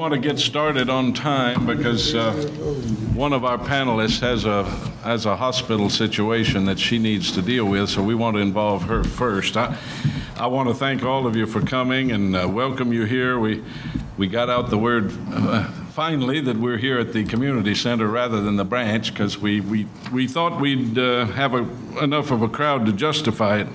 I want to get started on time because one of our panelists has a hospital situation that she needs to deal with, so we want to involve her first. I want to thank all of you for coming and welcome you here. We got out the word finally that we're here at the community center rather than the branch because we thought we'd have enough of a crowd to justify it.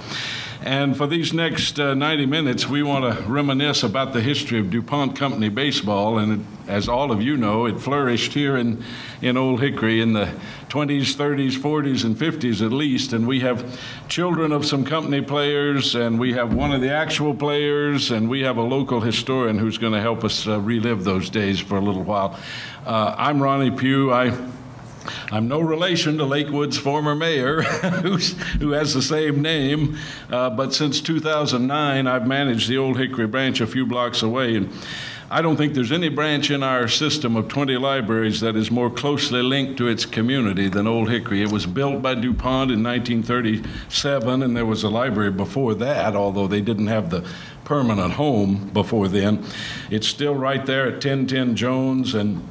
And for these next 90 minutes, we want to reminisce about the history of DuPont Company baseball. And as all of you know, it flourished here in Old Hickory in the 20s, 30s, 40s, and 50s at least. And we have children of some company players, and we have one of the actual players, and we have a local historian who's going to help us relive those days for a little while. I'm Ronnie Pugh. I'm no relation to Lakewood's former mayor, who has the same name, but since 2009, I've managed the Old Hickory Branch a few blocks away, and I don't think there's any branch in our system of 20 libraries that is more closely linked to its community than Old Hickory. It was built by DuPont in 1937, and there was a library before that, although they didn't have the permanent home before then. It's still right there at 1010 Jones, and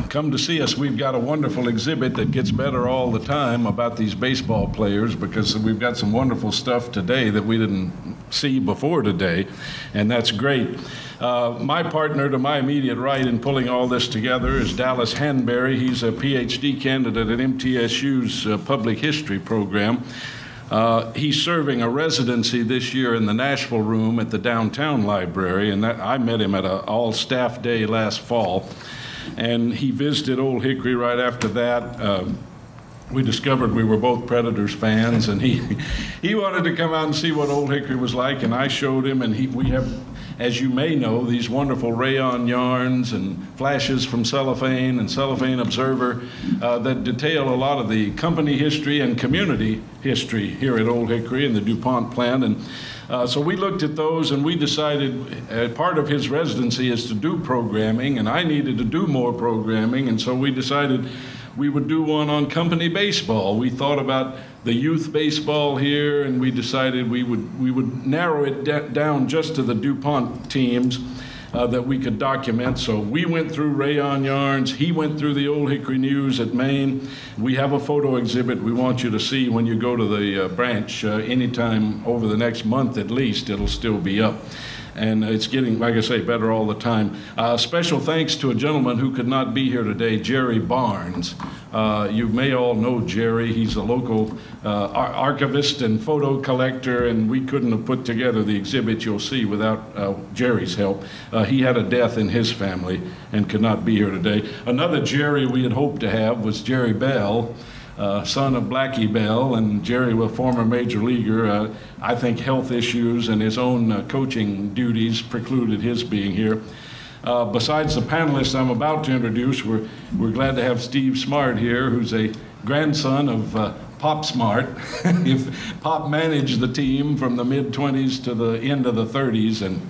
come to see us. We've got a wonderful exhibit that gets better all the time about these baseball players because we've got some wonderful stuff today that we didn't see before today, and that's great. My partner to my immediate right in pulling all this together is Dallas Hanbury. He's a PhD candidate at MTSU's public history program. He's serving a residency this year in the Nashville room at the downtown library, and I met him at an all-staff day last fall. And he visited Old Hickory right after that. We discovered we were both Predators fans, and he wanted to come out and see what Old Hickory was like, and I showed him, and we have, as you may know, these wonderful rayon yarns and flashes from Cellophane and Cellophane Observer that detail a lot of the company history and community history here at Old Hickory and the DuPont plant. And so we looked at those, and we decided part of his residency is to do programming, and I needed to do more programming, and so we decided we would do one on company baseball. We thought about the youth baseball here, and we decided we would narrow it down just to the DuPont teams that we could document. So we went through rayon yarns. He went through the Old Hickory News at Maine. We have a photo exhibit we want you to see when you go to the branch anytime over the next month at least. It'll still be up. And it's getting, like I say, better all the time. Special thanks to a gentleman who could not be here today, Jerry Barnes. You may all know Jerry. He's a local archivist and photo collector, and we couldn't have put together the exhibit you'll see without Jerry's help. He had a death in his family and could not be here today. Another Jerry we had hoped to have was Jerry Bell, son of Blackie Bell, and Jerry, a former major leaguer. I think health issues and his own coaching duties precluded his being here. Besides the panelists I'm about to introduce, we're glad to have Steve Smart here, who's a grandson of Pop Smart. If Pop managed the team from the mid-20s to the end of the 30s, and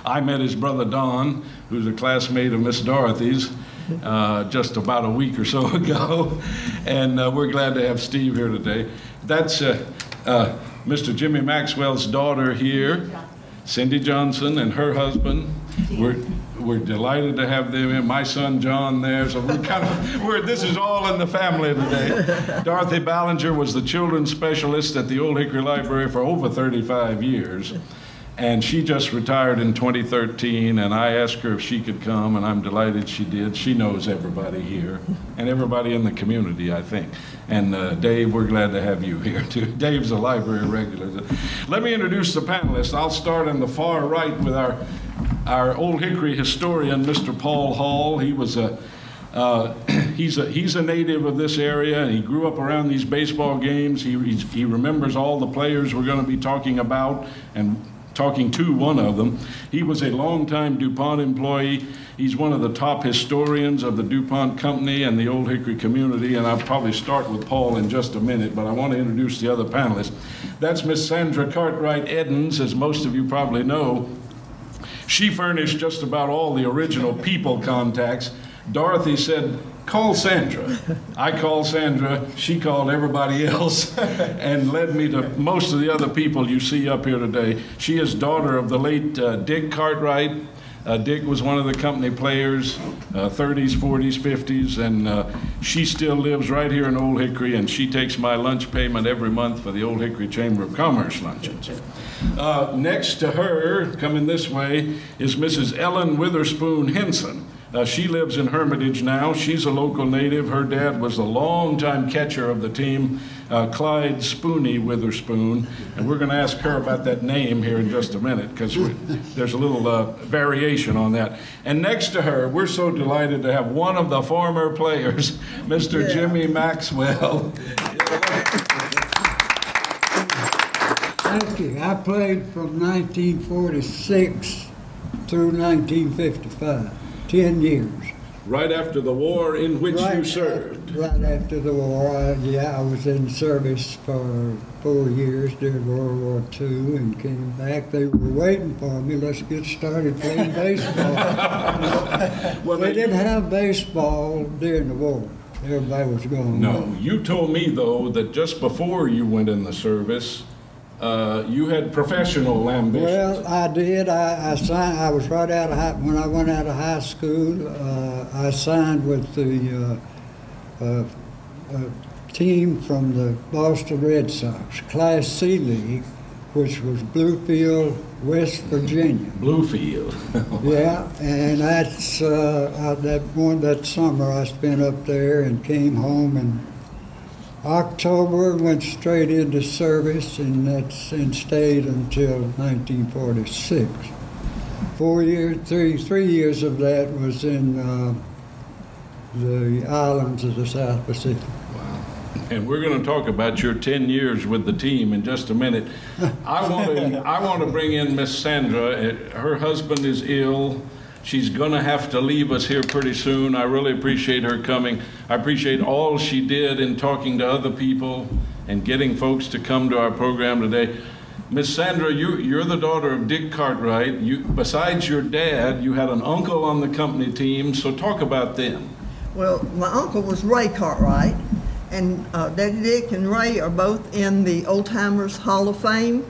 I met his brother Don, who's a classmate of Miss Dorothy's, just about a week or so ago, and we're glad to have Steve here today. That's Mr. Jimmy Maxwell's daughter here, Cindy Johnson, and her husband. We're delighted to have them in. My son John there, so this is all in the family today. Dorothy Ballinger was the children's specialist at the Old Hickory Library for over 35 years. And she just retired in 2013, and I asked her if she could come, and I'm delighted she did. She knows everybody here, and everybody in the community, I think. And Dave, we're glad to have you here, too. Dave's a library regular. Let me introduce the panelists. I'll start on the far right with our Old Hickory historian, Mr. Paul Hall. He was he's a native of this area, and he grew up around these baseball games. He remembers all the players we're going to be talking about, and talking to one of them. He was a longtime DuPont employee. He's one of the top historians of the DuPont Company and the Old Hickory community, and I'll probably start with Paul in just a minute, but I want to introduce the other panelists. That's Miss Sandra Cartwright Eddins, as most of you probably know. She furnished just about all the original people contacts. Dorothy said, call Sandra. I called Sandra, she called everybody else, and led me to most of the other people you see up here today. She is daughter of the late Dick Cartwright, Dick was one of the company players, 30s, 40s, 50s, and she still lives right here in Old Hickory, and she takes my lunch payment every month for the Old Hickory Chamber of Commerce luncheons. Next to her, coming this way, is Mrs. Ellen Witherspoon Hinson. She lives in Hermitage now. She's a local native. Her dad was a longtime catcher of the team, Clyde Spoony Witherspoon. And we're going to ask her about that name here in just a minute, because there's a little variation on that. And next to her, we're so delighted to have one of the former players, Mr. Jimmy Maxwell. Thank you. I played from 1946 through 1955. 10 years. Right after the war in which you served. Right after the war, I was in service for 4 years during World War II and came back. They were waiting for me. Let's get started playing baseball. Well, they didn't have baseball during the war. Everybody was gone. No, you told me though that just before you went in the service, you had professional ambitions. Well, I did. I signed. I was right out of when I went out of high school. I signed with the team from the Boston Red Sox, Class C League, which was Bluefield, West Virginia. Bluefield. Yeah, and that's that summer I spent up there and came home in October, went straight into service, and stayed until 1946. 4 years, three years of that was in the islands of the South Pacific. Wow. And we're going to talk about your 10 years with the team in just a minute. I want to bring in Miss Sandra. Her husband is ill. She's going to have to leave us here pretty soon. I really appreciate her coming. I appreciate all she did in talking to other people and getting folks to come to our program today. Miss Sandra, you're the daughter of Dick Cartwright. Besides your dad, you had an uncle on the company team, so talk about them. Well, my uncle was Ray Cartwright, and Daddy Dick and Ray are both in the Old Timers Hall of Fame,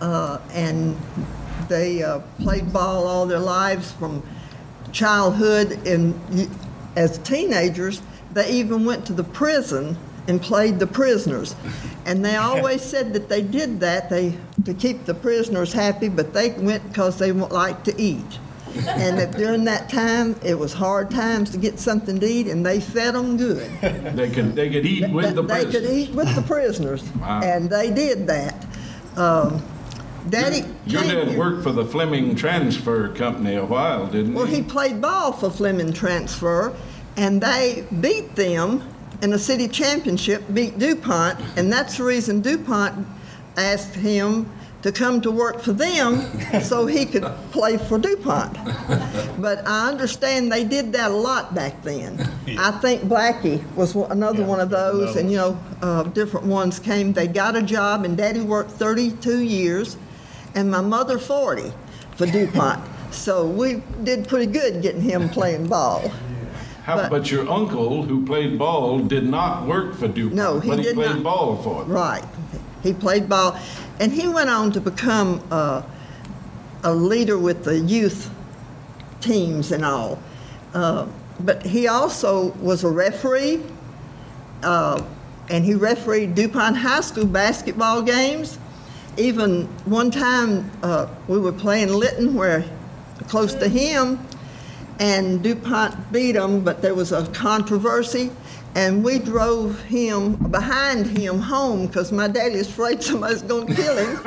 and they played ball all their lives from childhood, and as teenagers, they even went to the prison and played the prisoners. And they always said that they did that to keep the prisoners happy, but they went because they liked to eat. And that during that time, it was hard times to get something to eat, and they fed them good. They could eat with the prisoners. They could eat with the prisoners, wow. And they did that. Your dad worked for the Fleming Transfer Company a while, didn't he? Well, he played ball for Fleming Transfer, and they beat them in the city championship, beat DuPont, and that's the reason DuPont asked him to come to work for them so he could play for DuPont. But I understand they did that a lot back then. I think Blackie was another one of those, and different ones came. They got a job, and Daddy worked 32 years, and my mother 40 for DuPont. So we did pretty good getting him playing ball. But your uncle, who played ball, did not work for DuPont. No, but he played ball for them. Right. He played ball. And he went on to become a leader with the youth teams and all. But he also was a referee, and he refereed DuPont High School basketball games. Even one time we were playing Lytton, close to him, and DuPont beat them, but there was a controversy, and we drove him behind him home because my daddy was afraid somebody's going to kill him.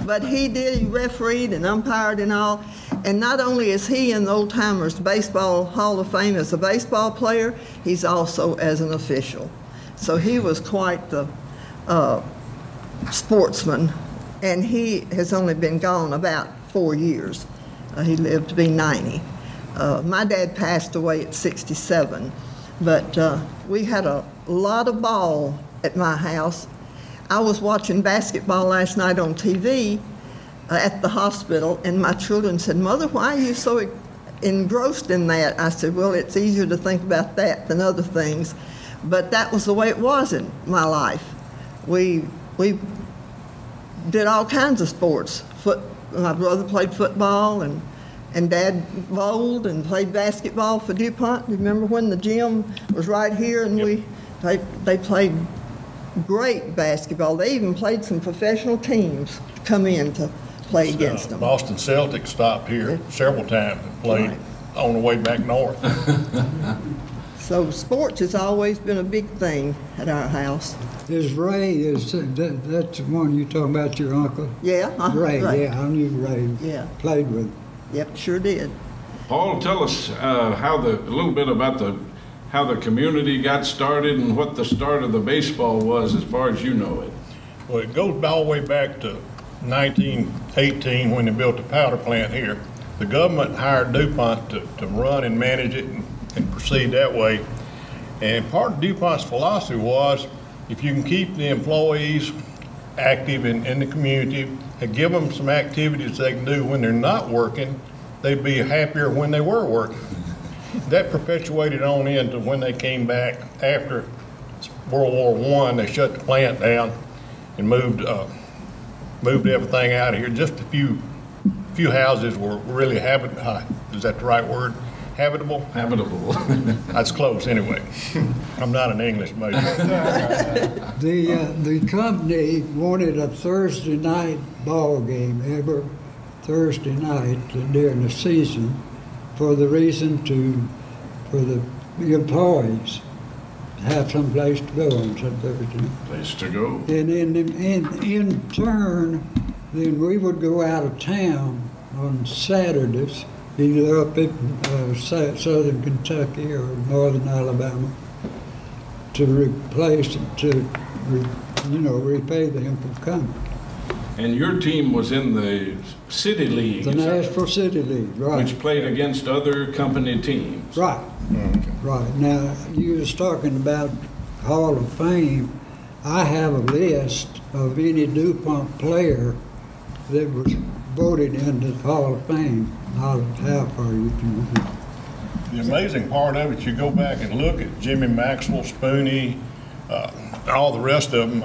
But he refereed and umpired and all. And not only is he in the Old Timers Baseball Hall of Fame as a baseball player, he's also as an official. So he was quite the sportsman, and he has only been gone about 4 years. He lived to be 90. My dad passed away at 67, but we had a lot of ball at my house. I was watching basketball last night on TV at the hospital, and my children said, "Mother, why are you so engrossed in that?" I said, "Well, it's easier to think about that than other things." But that was the way it was in my life. We did all kinds of sports, my brother played football, and Dad bowled and played basketball for DuPont. Remember when the gym was right here, and they played great basketball. They even played some professional teams come in to play against them. Boston Celtics stopped here several times and played on the way back north. So sports has always been a big thing at our house. Is Ray, that's the one you talking about, your uncle? Yeah. Ray, yeah, I knew Ray. Yeah. Played with him. Yep, sure did. Paul, tell us a little bit about how the community got started and what the start of the baseball was as far as you know it. Well, it goes all the way back to 1918 when they built the powder plant here. The government hired DuPont to run and manage it and proceed that way. And part of DuPont's philosophy was if you can keep the employees active in the community and give them some activities they can do when they're not working, they'd be happier when they were working. That perpetuated on into when they came back after World War I. They shut the plant down and moved everything out of here. Just a few houses were really is that the right word? Habitable? Habitable. That's close anyway. I'm not an English major. The company wanted a Thursday night ball game every Thursday night during the season for the reason for the employees to have some place to go on some Thursday. Place to go. And in turn, then we would go out of town on Saturdays, either up in southern Kentucky or northern Alabama, to repay them for coming. And your team was in the City League. The Nashville City League, right. Which played against other company teams. Right. Right. Now, you was talking about Hall of Fame. I have a list of any DuPont player that was voted into the Hall of Fame. Not how far you can go. The amazing part of it, you go back and look at Jimmy Maxwell, Spoony, all the rest of them,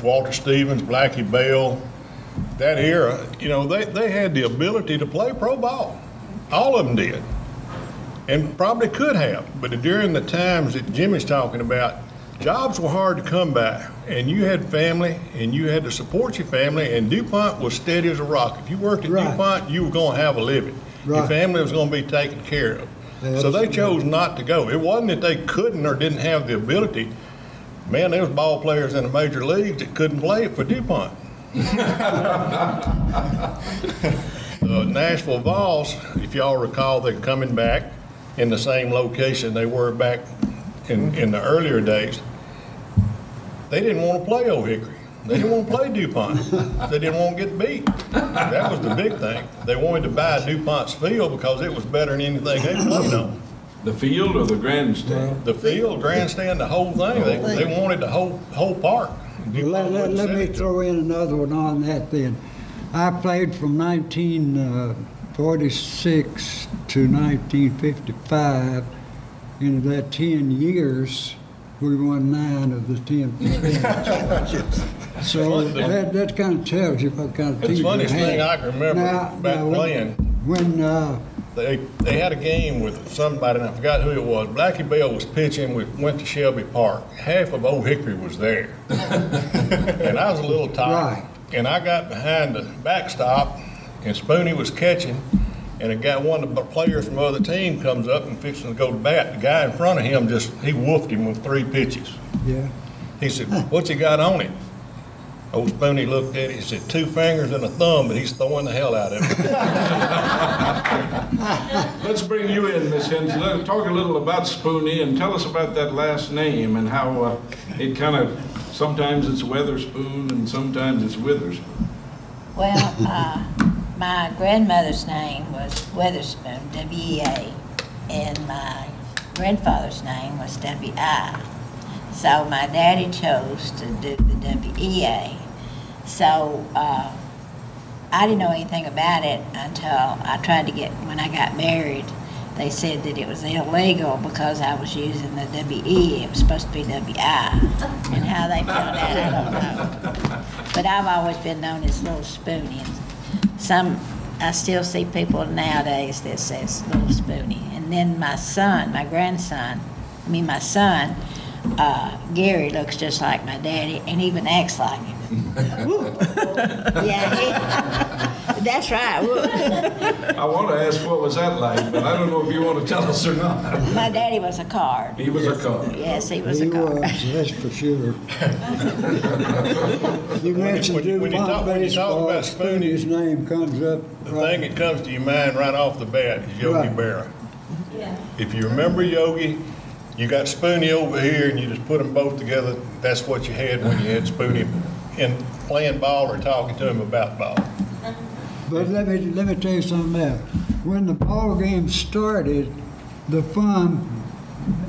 Walter Stevens, Blackie Bell, that era, they had the ability to play pro ball. All of them did. And probably could have. But during the times that Jimmy's talking about, jobs were hard to come by. And you had family, and you had to support your family, and DuPont was steady as a rock. If you worked at DuPont, you were going to have a living. Right. Your family was going to be taken care of. So they chose not to go. It wasn't that they couldn't or didn't have the ability. Man, there was ball players in the major leagues that couldn't play for DuPont. Nashville Vols, if y'all recall, they're coming back in the same location they were back in the earlier days. They didn't want to play Old Hickory. They didn't want to play DuPont. They didn't want to get beat. That was the big thing. They wanted to buy DuPont's field because it was better than anything they played on. The field or the grandstand? The field, grandstand, the whole thing. They wanted the whole park. Let me throw in another one on that then. I played from 1946 to 1955. In that 10 years, we won 9 of the 10 championships. So that kind of tells you what kind of team. The funniest thing I can remember about playing, when they had a game with somebody, and I forgot who it was. Blackie Bell was pitching. We went to Shelby Park. Half of Old Hickory was there, and I was a little tired. Right. And I got behind the backstop, and Spoony was catching. And one of the players from the other team comes up and fixing to go to bat. The guy in front of him he woofed him with 3 pitches. Yeah. He said, "What's he got on it?" Old Spoony looked at it. He said, 2 fingers and a thumb, but he's throwing the hell out of it. Let's bring you in, Miss Hinson. Let's talk a little about Spoony and tell us about that last name and how it kind of, sometimes it's Weatherspoon and sometimes it's Witherspoon. Well, my grandmother's name was Witherspoon, W-E-A, and my grandfather's name was W-I. So my daddy chose to do the W-E-A. So I didn't know anything about it until I tried to when I got married, they said that it was illegal because I was using the W-E. It was supposed to be W-I. And how they found that, I don't know. But I've always been known as Little Spoony. I still see people nowadays that says Little Spoony. And then my son, my son, Gary looks just like my daddy and even acts like him. Yeah, that's right. I want to ask what was that like, but I don't know if you want to tell us or not. My daddy was a card. He was a card. Yes, he was a card. That's for sure. You mentioned when you talk baseball, about Spoony, his name comes up. The thing that comes to your mind right off the bat is Yogi Right. Berra. Yeah. If you remember Yogi, you got Spoony over here and you just put them both together. That's what you had when you had Spoony in playing ball or talking to him about ball. But let me tell you something else. When the ball game started, the fun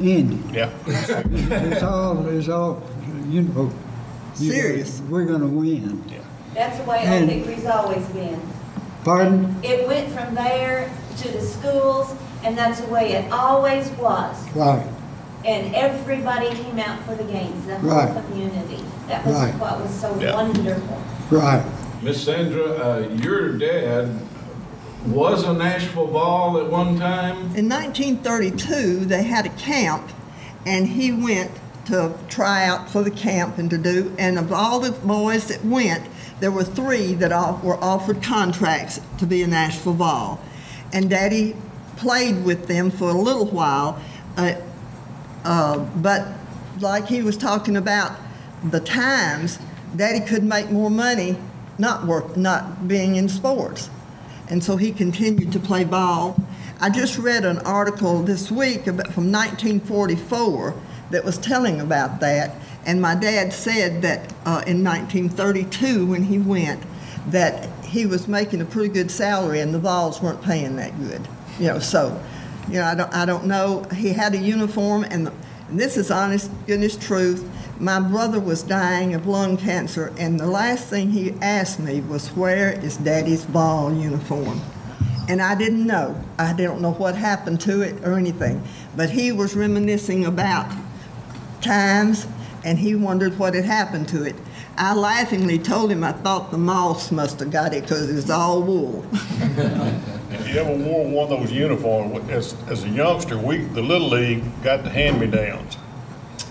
ended. Yeah. It's all, you know. Serious. We're gonna win. Yeah. That's the way Old And- Hickory's always been. Pardon? It went from there to the schools, and that's the way it always was. Right. And everybody came out for the games, the whole Right. community. That was Right. what was so Yeah. wonderful. Right. Miss Sandra, your dad was a Nashville Ball at one time? In 1932, they had a camp, and he went to try out for the camp and to do, and of all the boys that went, there were 3 that were offered contracts to be a Nashville Ball. And Daddy played with them for a little while, but like he was talking about the times, Daddy could make more money not being in sports. And so he continued to play ball. I just read an article this week from 1944 that was telling about that. And my dad said that in 1932 when he went, that he was making a pretty good salary and the Vols weren't paying that good. So I don't know. He had a uniform, and this is honest goodness truth. My brother was dying of lung cancer, and the last thing he asked me was, "Where is Daddy's ball uniform?" And I didn't know. I don't know what happened to it or anything. But he was reminiscing about times, and he wondered what had happened to it. I laughingly told him I thought the moths must have got it because it was all wool. If you ever wore one of those uniforms, as a youngster, the Little League got the hand-me-downs.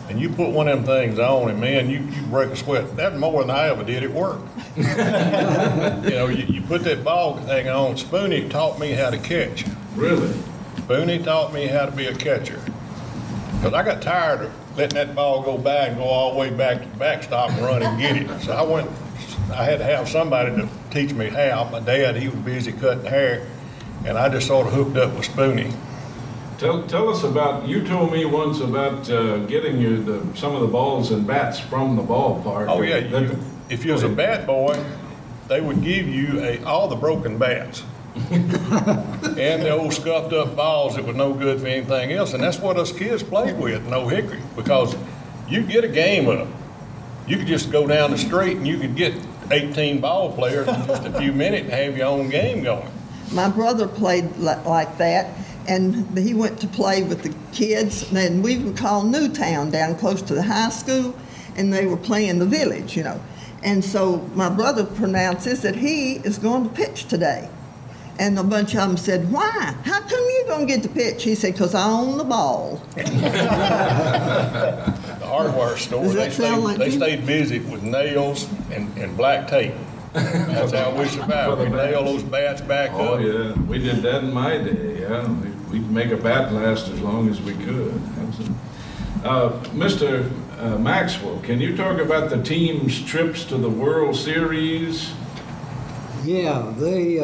And you put one of them things on, and man, you break a sweat. That's more than I ever did at work. You put that ball thing on. Spoony taught me how to catch. Really? Spoony taught me how to be a catcher. Because I got tired of letting that ball go by and go all the way back to the backstop and run and get it. So I had to have somebody to teach me how. My dad, he was busy cutting hair, and I just sort of hooked up with Spoony. Tell us about, you told me once about getting you some of the balls and bats from the ballpark. Oh, yeah. If you was a bat boy, they would give you all the broken bats. And the old scuffed up balls that were no good for anything else. And that's what us kids played with in Old Hickory. Because you get a game up. You could just go down the street and you could get 18 ball players in just a few minutes and have your own game going. My brother played like that, and he went to play with the kids, and we were called Newtown down close to the high school, and they were playing the village, And so my brother pronounces that he is going to pitch today. And a bunch of them said, "Why? How come you're going to get the pitch?" He said, "Because I own the ball." The hardware store, Does that sound like they you? stayed busy with nails and black tape. That's how we survived. We nail those bats back up. Oh, yeah. We did that in my day, yeah. We'd make a bat last as long as we could. Mr. Maxwell, can you talk about the team's trips to the World Series? Yeah, they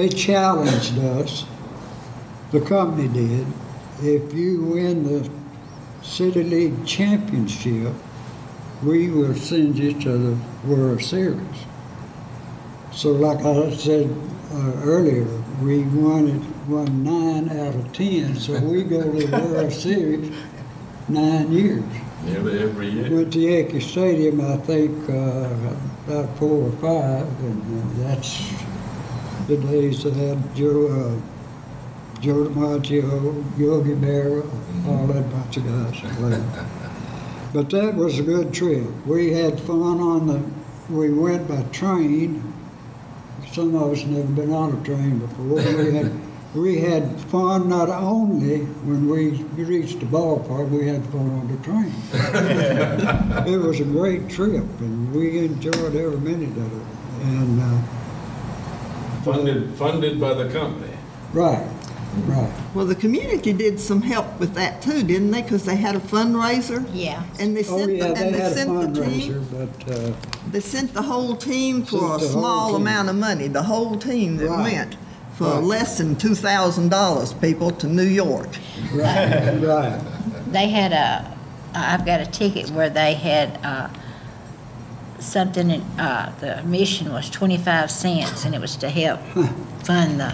challenged us, the company did. If you win the City League Championship, we will send you to the World Series. So like I said earlier, we won 9 out of 10, so we go to the World Series 9 years. Nearly every year. Went to Yankee Stadium, I think, about 4 or 5, and that's the days that had Joe DiMaggio, Yogi Berra, all that bunch of guys that played. But that was a good trip. We had fun on we went by train. Some of us never been on a train before. We had fun not only when we reached the ballpark, we had fun on the train. It was a great trip, and we enjoyed every minute of it. And funded by the company. right. Well, the community did some help with that too, didn't they? Because they had a fundraiser. Yeah. And they Oh sent yeah, they had a the fundraiser, team. but They sent the whole team for a Sent the whole small team. amount of money. The whole team that Right. went for Right. less than $2,000, people, to New York. right. They had I've got a ticket where they had something, the admission was 25 cents, and it was to help fund the.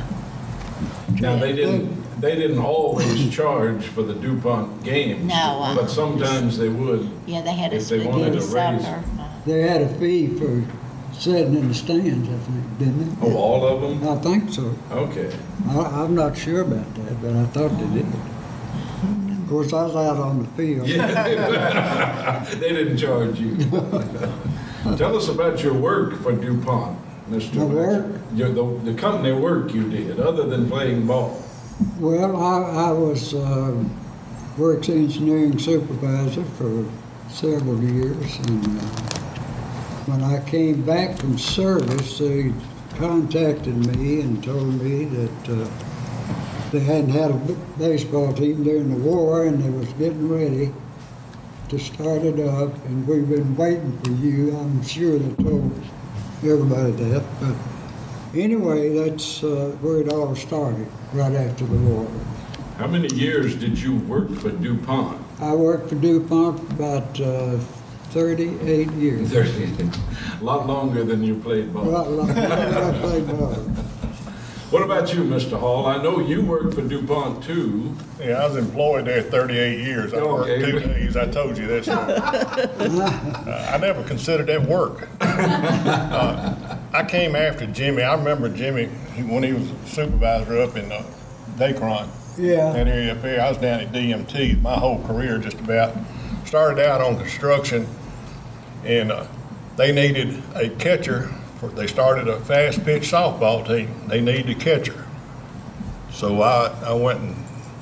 Now, they didn't always charge for the DuPont games. No, But sometimes they would. Yeah, they had a If they wanted to spaghetti raise- supper. They had a fee for sitting in the stands, I think, didn't they? Oh, all of them? I think so. Okay. I'm not sure about that, but I thought they did. Of course, I was out on the field. They didn't charge you. Tell us about your work for DuPont, Mr. My work? The company work you did, other than playing ball. Well, I was works engineering supervisor for several years, and when I came back from service, they contacted me and told me that they hadn't had a baseball team during the war, and they was getting ready to start it up, and we've been waiting for you. I'm sure they told everybody that, but anyway, that's where it all started, right after the war. How many years did you work for DuPont? I worked for DuPont for about 38 years. 30. A lot longer than you played ball. Right, I played ball. What about you, Mr. Hall? I know you worked for DuPont too. Yeah, I was employed there 38 years. I worked Okay. 2 days. I told you that. I never considered that work. I came after Jimmy. I remember Jimmy when he was a supervisor up in Dacron. Yeah. That area up there. I was down at DMT. My whole career just about started out on construction, and they needed a catcher. They started a fast pitch softball team. They needed a catcher. So I went and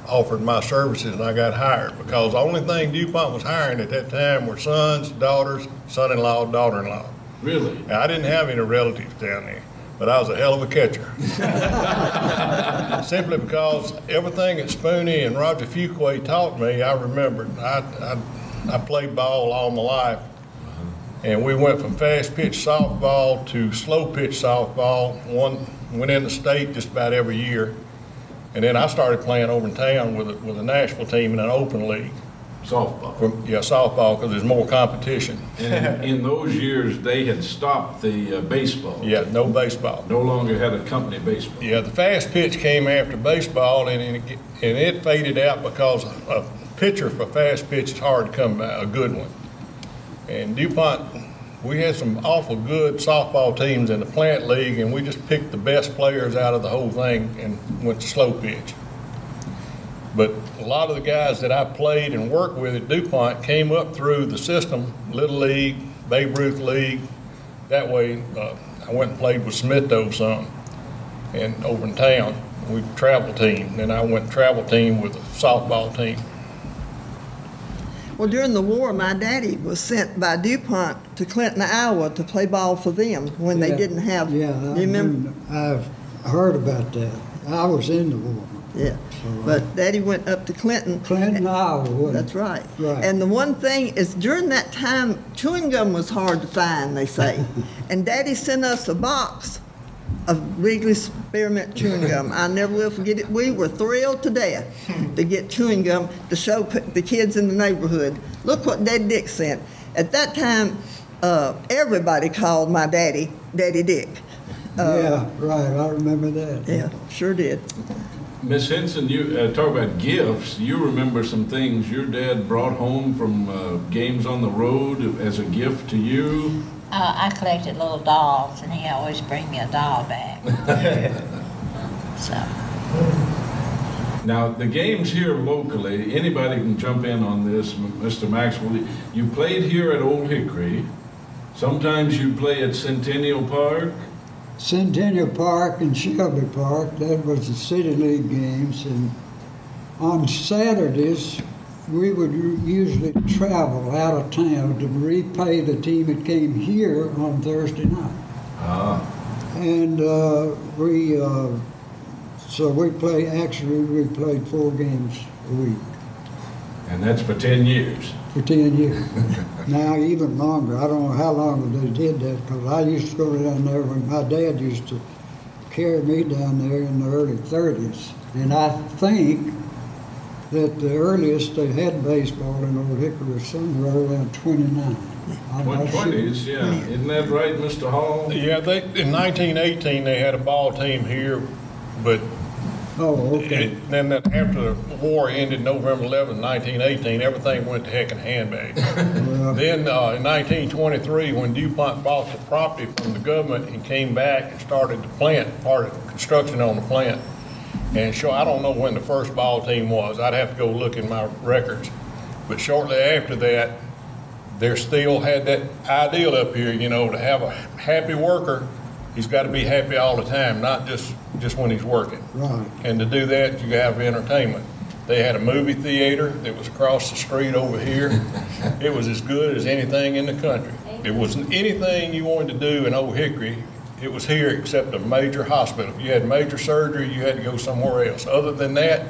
offered my services, and I got hired, because the only thing DuPont was hiring at that time were sons, daughters, son-in-law, daughter-in-law. Really? Now, I didn't have any relatives down there, but I was a hell of a catcher. Simply because everything that Spoony and Roger Fuquay taught me, I remembered. I played ball all my life. And we went from fast pitch softball to slow pitch softball. Went in the state just about every year. And then I started playing over in town with a Nashville team in an open league. Softball. Softball, because there's more competition. And in those years, they had stopped the baseball. Yeah, no baseball. No longer had a company baseball. Yeah, the fast pitch came after baseball, and it faded out because a pitcher for fast pitch is hard to come by, a good one. And DuPont, we had some awful good softball teams in the plant league, and we just picked the best players out of the whole thing and went to slow pitch. But a lot of the guys that I played and worked with at DuPont came up through the system, Little League, Babe Ruth League. That way, I went and played with Smith-Doe some, and over in town, we travel team. Then I went travel team with a softball team. Well, during the war, my daddy was sent by DuPont to Clinton, Iowa to play ball for them when they didn't have, Yeah, you remember? I've heard about that. I was in the war. Yeah, but Daddy went up to Clinton. Clinton, Iowa, wasn't it? That's right. Right. And the one thing is, during that time, chewing gum was hard to find, they say. And Daddy sent us a box of Wrigley Spearmint chewing gum. I never will forget it. We were thrilled to death to get chewing gum to show the kids in the neighborhood, look what Daddy Dick sent. At that time, everybody called my daddy, Daddy Dick. Yeah, right, I remember that. Yeah, sure did. Miss Hinson, you talk about gifts. You remember some things your dad brought home from games on the road as a gift to you? I collected little dolls, and he always bring me a doll back. So, Now, the games here locally, anybody can jump in on this. Mr. Maxwell, you played here at Old Hickory. Sometimes you play at Centennial Park. Centennial Park and Shelby Park, that was the City League games. And on Saturdays, we would usually travel out of town to repay the team that came here on Thursday night. And so we played 4 games a week. And that's for 10 years. For 10 years. Now even longer. I don't know how long they did that, because I used to go down there when my dad used to carry me down there in the early 30s. And I think that the earliest they had baseball in Old Hickory was somewhere around 29. 20s, yeah. Isn't that right, Mr. Hall? Yeah, in 1918 they had a ball team here, but okay. then after the war ended November 11, 1918, everything went to heck in handbags. Then in 1923, when DuPont bought the property from the government and came back and started the plant, part of construction on the plant, and so I don't know when the first ball team was. I'd have to go look in my records. But shortly after that, they still had that ideal up here, to have a happy worker. He's got to be happy all the time, not just when he's working. Right. And to do that, you have entertainment. They had a movie theater that was across the street over here. It was as good as anything in the country. It wasn't anything you wanted to do in Old Hickory. It was here except a major hospital. If you had major surgery, you had to go somewhere else. Other than that,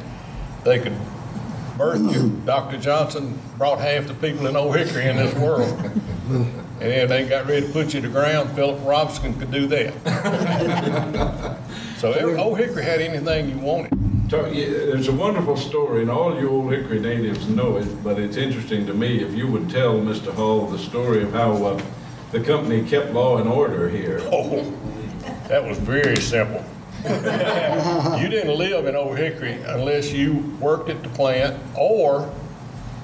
they could birth you. Dr. Johnson brought half the people in Old Hickory in this world. And then they got ready to put you to the ground. Philip Robinson could do that. So Old Hickory had anything you wanted. There's a wonderful story, and all you Old Hickory natives know it, but it's interesting to me if you would tell Mr. Hall the story of how the company kept law and order here. Oh, that was very simple. You didn't live in Old Hickory unless you worked at the plant or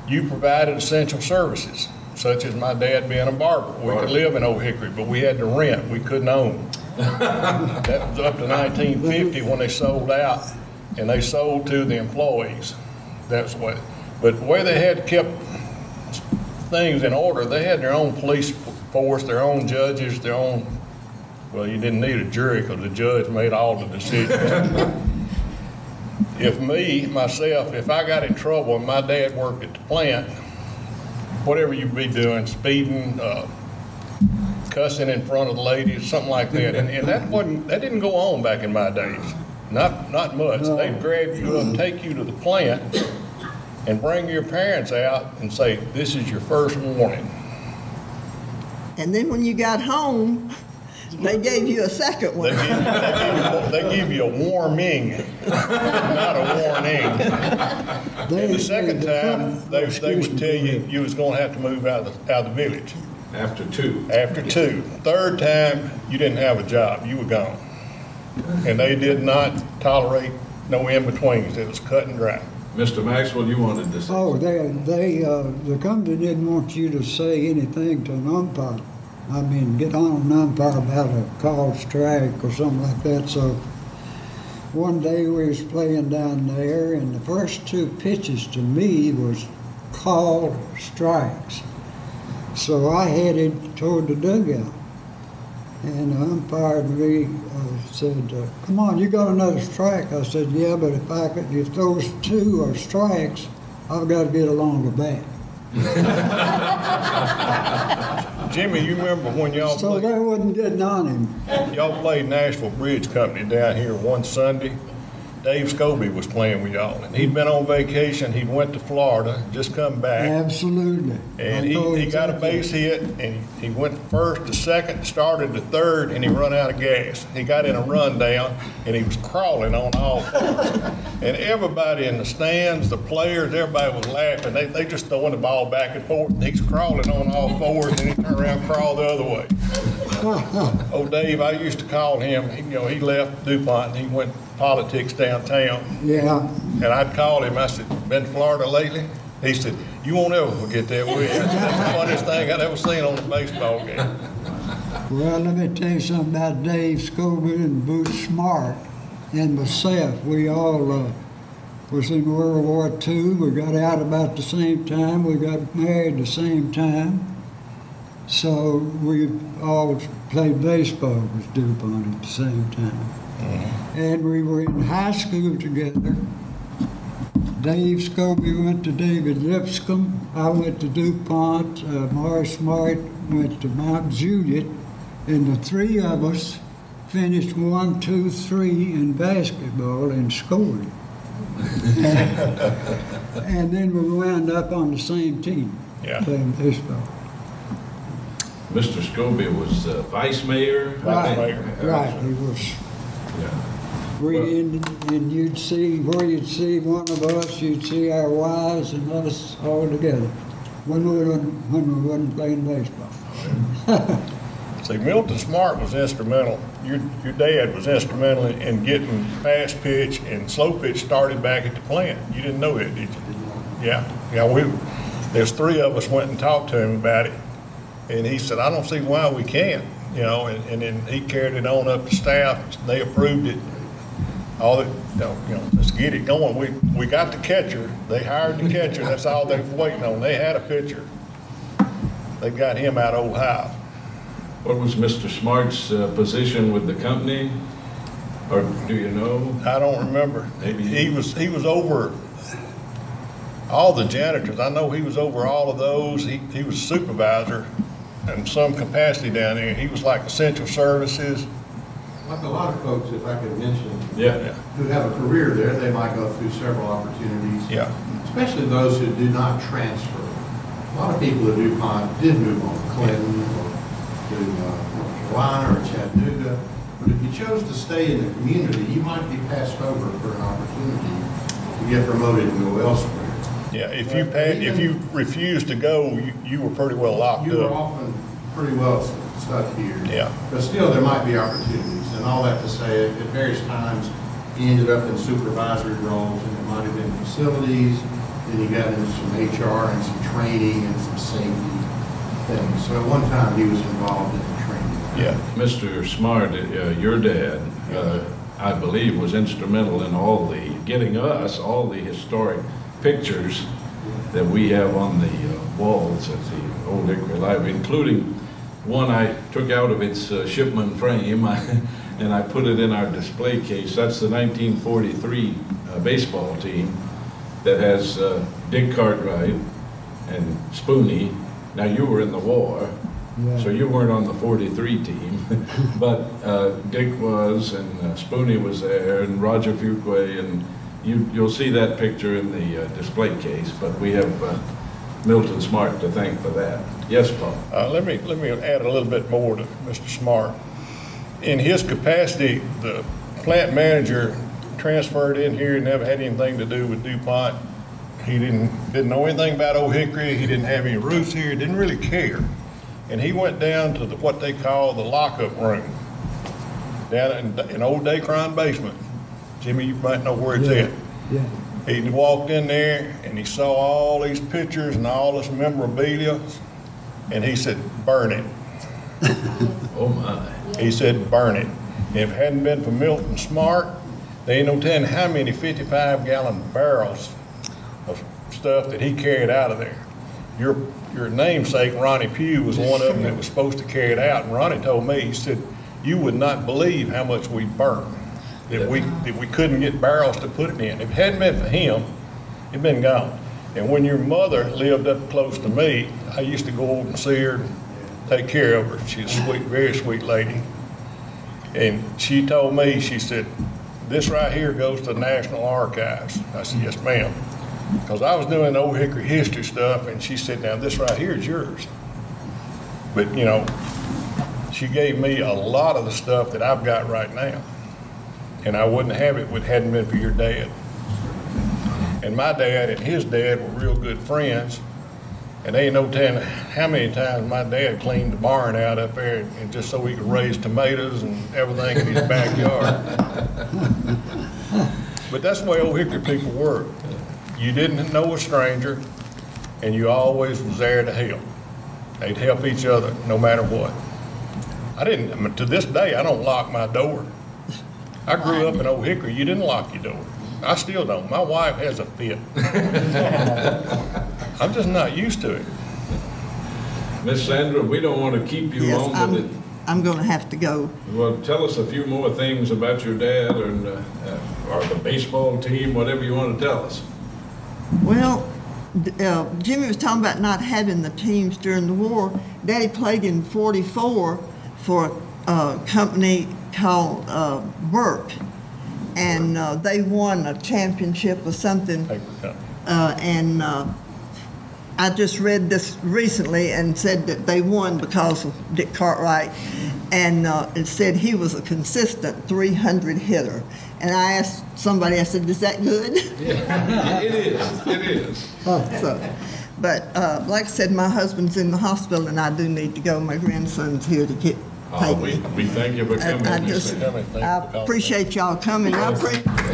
you provided essential services, such as my dad being a barber. We could live in Old Hickory, but we had to rent. We couldn't own. That was up to 1950 when they sold out, and they sold to the employees. That's what. But the way they had kept things in order, they had their own police force, their own judges, their own. Well, you didn't need a jury because the judge made all the decisions. If I got in trouble and my dad worked at the plant, whatever you'd be doing, speeding, cussing in front of the ladies, something like that, and that didn't go on back in my days. Not much. No. They'd grab you up, take you to the plant, and bring your parents out and say, "This is your first warning." And then when you got home, they gave you a second one. They give you a warming, not a warning. And the second time, they would tell you was going to have to move out of the village. After 2. After 2. Third time, you didn't have a job. You were gone. And they did not tolerate no in-betweens. It was cut and dry. Mr. Maxwell, you wanted to say The company didn't want you to say anything to an umpire. I mean, get on an umpire about a called strike or something like that. So one day we was playing down there, and the first 2 pitches to me was called strikes. So I headed toward the dugout, and the umpire said, "Come on, you got another strike." I said, "Yeah, but if those 2 are strikes, I've got to get a longer bat." Jimmy, you remember when y'all So they wasn't getting on him. Y'all played Nashville Bridge Company down here one Sunday. Dave Scobie was playing with y'all, and he'd been on vacation. He went to Florida, just come back. Absolutely. And he got a base hit, and he went first to second, started to third, and he run out of gas. He got in a rundown, and he was crawling on all fours. And everybody in the stands, the players, everybody was laughing. They just throwing the ball back and forth, and he's crawling on all fours, and he turned around and crawled the other way. Oh, Dave, I used to call him. He left DuPont, and he went politics downtown. Yeah. And I'd call him. I said, "Been to Florida lately?" He said, "You won't ever forget that, will you?" That's the funniest thing I'd ever seen on a baseball game. Well, let me tell you something about Dave Scobie and Boots Smart and myself. We all was in World War II. We got out about the same time. We got married the same time. So we all played baseball with DuPont at the same time. And we were in high school together. Dave Scobie went to David Lipscomb. I went to DuPont. Morris Smart went to Mount Juliet. And the three of us finished 1, 2, 3 in basketball and scored. And then we wound up on the same team, playing baseball. Mr. Scobie was vice mayor? Right, he was. Yeah. And you'd see, where you'd see one of us, you'd see our wives and us all together when we wasn't playing baseball. See, Milton Smart was instrumental. Your dad was instrumental in getting fast pitch and slow pitch started back at the plant. You didn't know that, did you? Yeah. There's three of us went and talked to him about it, and he said, I don't see why we can't, and then he carried it on up to staff. They approved it. Let's get it going. We got the catcher. They hired the catcher. That's all they were waiting on. They had a pitcher. They got him out of Ohio. What was Mr. Smart's position with the company, or do you know? I don't remember. Maybe he was over all the janitors. I know he was over all of those. He was supervisor in some capacity down there. He was like essential services. Like a lot of folks, if I could mention, Yeah. who have a career there, they might go through several opportunities. Yeah. Especially those who do not transfer. A lot of people at DuPont did move on to Clinton or to North Carolina or Chattanooga. But if you chose to stay in the community, you might be passed over for an opportunity to get promoted and go elsewhere. Yeah, if you refused to go, you were pretty well locked You were up. often pretty well stuck here. Yeah. But still, there might be opportunities. And all that to say, at various times, he ended up in supervisory roles, and it might have been facilities. Then he got into some HR and some training and some safety things. So at one time, he was involved in the training. Yeah. Mr. Smart, your dad, I believe, was instrumental in getting us all the historic pictures that we have on the walls at the Old Hickory Library, including one I took out of its shipment frame and I put it in our display case. That's the 1943 baseball team that has Dick Cartwright and Spoony. Now, you were in the war, so you weren't on the 43 team, but Dick was, and Spoony was there, and Roger Fuqua, and you'll see that picture in the display case, but we have Milton Smart to thank for that. Yes, Paul? Let me add a little bit more to Mr. Smart. In his capacity, the plant manager transferred in here, never had anything to do with DuPont. He didn't know anything about Old Hickory. He didn't have any roots here. Didn't really care. And he went down to what they call the lockup room down in Old Dacron basement. Jimmy, you might know where it's at. Yeah. He walked in there and he saw all these pictures and all this memorabilia, and he said, burn it. Oh my. He said, burn it. If it hadn't been for Milton Smart, they ain't no telling how many 55-gallon barrels of stuff that he carried out of there. Your namesake, Ronnie Pugh, was one of them that was supposed to carry it out. And Ronnie told me, he said, you would not believe how much we burned. That we couldn't get barrels to put it in. If it hadn't been for him, it'd been gone. And when your mother lived up close to me, I used to go over and see her, and take care of her. She's a sweet, very sweet lady. And she told me, she said, this right here goes to the National Archives. I said, yes, ma'am. Because I was doing Old Hickory history stuff, and she said, now this right here is yours. But she gave me a lot of the stuff that I've got right now. And I wouldn't have it if it hadn't been for your dad. And my dad and his dad were real good friends. And they ain't no telling how many times my dad cleaned the barn out up there and just so he could raise tomatoes and everything in his backyard. But that's the way Old Hickory people were. You didn't know a stranger, and you always was there to help. They'd help each other no matter what. To this day, I don't lock my door. I grew up in Old Hickory. You didn't lock your door. I still don't. My wife has a fit. I'm just not used to it. Miss Sandra, we don't want to keep you Yes, long, but I'm going to have to go. well, tell us a few more things about your dad or the baseball team, whatever you want to tell us. Well, Jimmy was talking about not having the teams during the war. Daddy played in '44 for a company called Burke, and they won a championship or something. Paper company. And I just read this recently and said that they won because of Dick Cartwright, and it said he was a consistent 300 hitter. And I asked somebody, I said, is that good? Yeah, it is. So, but like I said, my husband's in the hospital, and I do need to go. My grandson's here to get Oh, taken. we thank you for coming. I Miss just, Sandra. I appreciate y'all coming. I appreciate being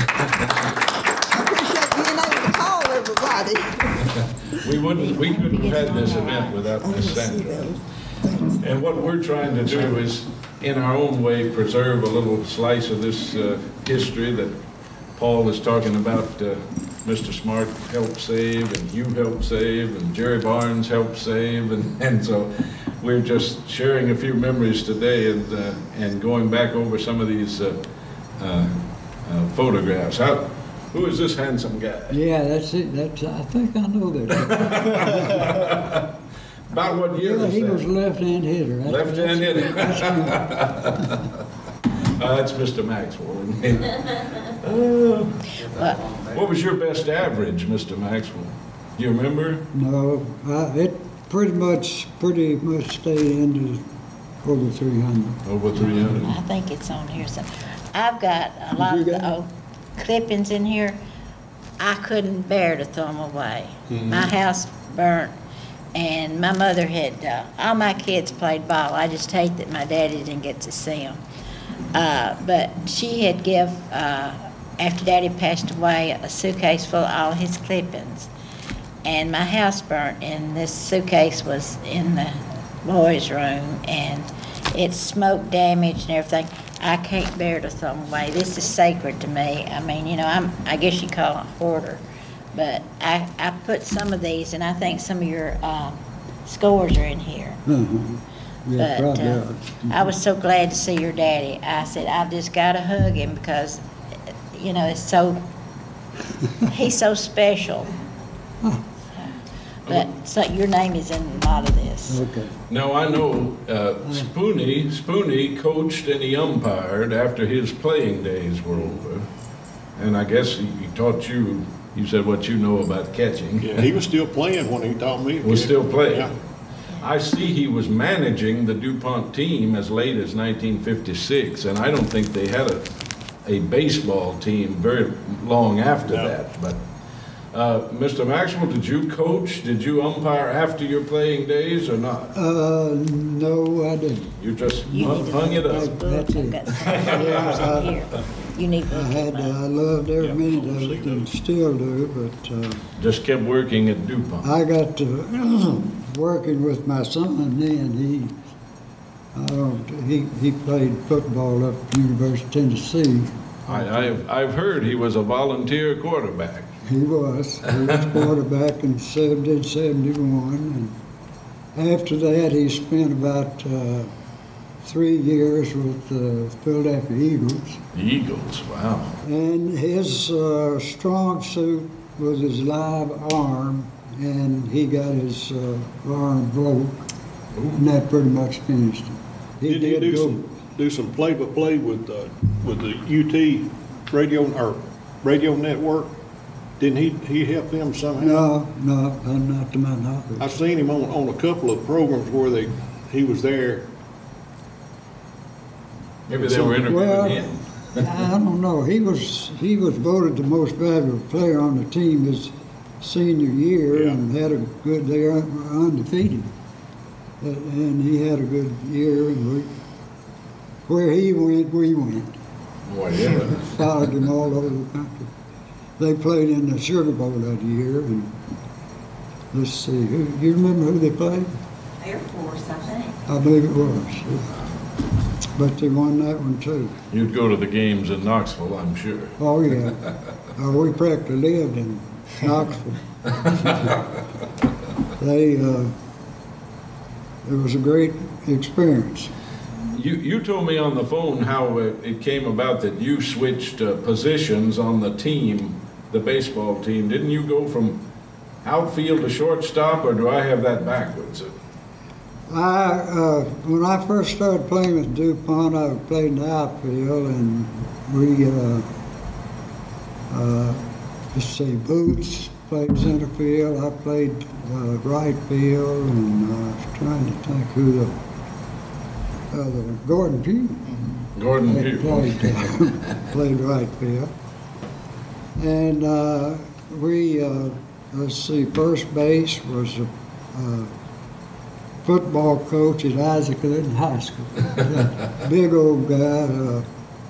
able to call everybody. We couldn't have had this event without Miss Sandra. And what we're trying to do is, in our own way, preserve a little slice of this history that Paul is talking about. Mr. Smart helped save, and you helped save, and Jerry Barnes helped save, and so we're just sharing a few memories today and going back over some of these photographs. Who is this handsome guy? Yeah, that's it. I think I know that. About what year Yeah, was he that? was a left-hand hitter. Left-hand hitter. That's him. That's Mr. Maxwell. What was your best average, Mr. Maxwell? Do you remember? No, it pretty much stayed into over 300. Over 300. I think it's on here. So I've got a lot of the old clippings in here. I couldn't bear to throw them away. My house burnt, and my mother had, all my kids played ball. I just hate that my daddy didn't get to see them. But she had give, after Daddy passed away, a suitcase full of all his clippings. And my house burnt, and this suitcase was in the boys' room, and it's smoke damaged and everything. I can't bear to throw them away. This is sacred to me. I mean, you know, I guess you call it a hoarder. But I put some of these, and I think some of your scores are in here. Yeah, But probably are. I was so glad to see your daddy. I said, I've just got to hug him because, you know, he's so special. But so your name is in a lot of this. Okay. Now, I know Spoony coached and he umpired after his playing days were over. And I guess he taught you said what you know about catching. Yeah, he was still playing when he taught me. Was still playing. Yeah. I see he was managing the DuPont team as late as 1956, and I don't think they had a baseball team very long after that. But Mr. Maxwell, did you coach? Did you umpire after your playing days or not? No, I didn't. You just You need to hung it look up. at those books. I've got some Yeah, in here. You need to I look at them. I loved every Yeah, minute I'll of see it and those. still do, but Just kept working at DuPont. I got to working with my son then. He played football up at University of Tennessee. I've heard he was a volunteer quarterback. He was quarterback in 70, 71. And after that, he spent about 3 years with the Philadelphia Eagles. The Eagles, wow. And his strong suit was his live arm, and he got his arm broke, and that pretty much finished him. Did he do some play-by-play with the UT radio network? Didn't he help them somehow? No, not to my knowledge. I've seen him on a couple of programs where he was there. Maybe they were interviewing him. I don't know. He was voted the most valuable player on the team his senior year, Yeah. and had a good. They were undefeated, and he had a good year. And where he went, we went. Boy, yeah. Followed him all over the country. They played in the Sugar Bowl that year, and let's see, you remember who they played? Air Force, I think. I believe it was. Yeah. But they won that one too. You'd go to the games in Knoxville, I'm sure. Oh yeah, we practically lived in Knoxville. it was a great experience. You told me on the phone how it came about that you switched positions on the team, the baseball team. Didn't you go from outfield to shortstop, or do I have that backwards? When I first started playing with DuPont, I played in the outfield, and we, let's see, Boots played center field. I played right field, and I was trying to think who the other one, Gordon Pugh. Gordon Pugh. Played right field. And we, let's see, first base was a football coach at Isaac Clinton High School. Big old guy,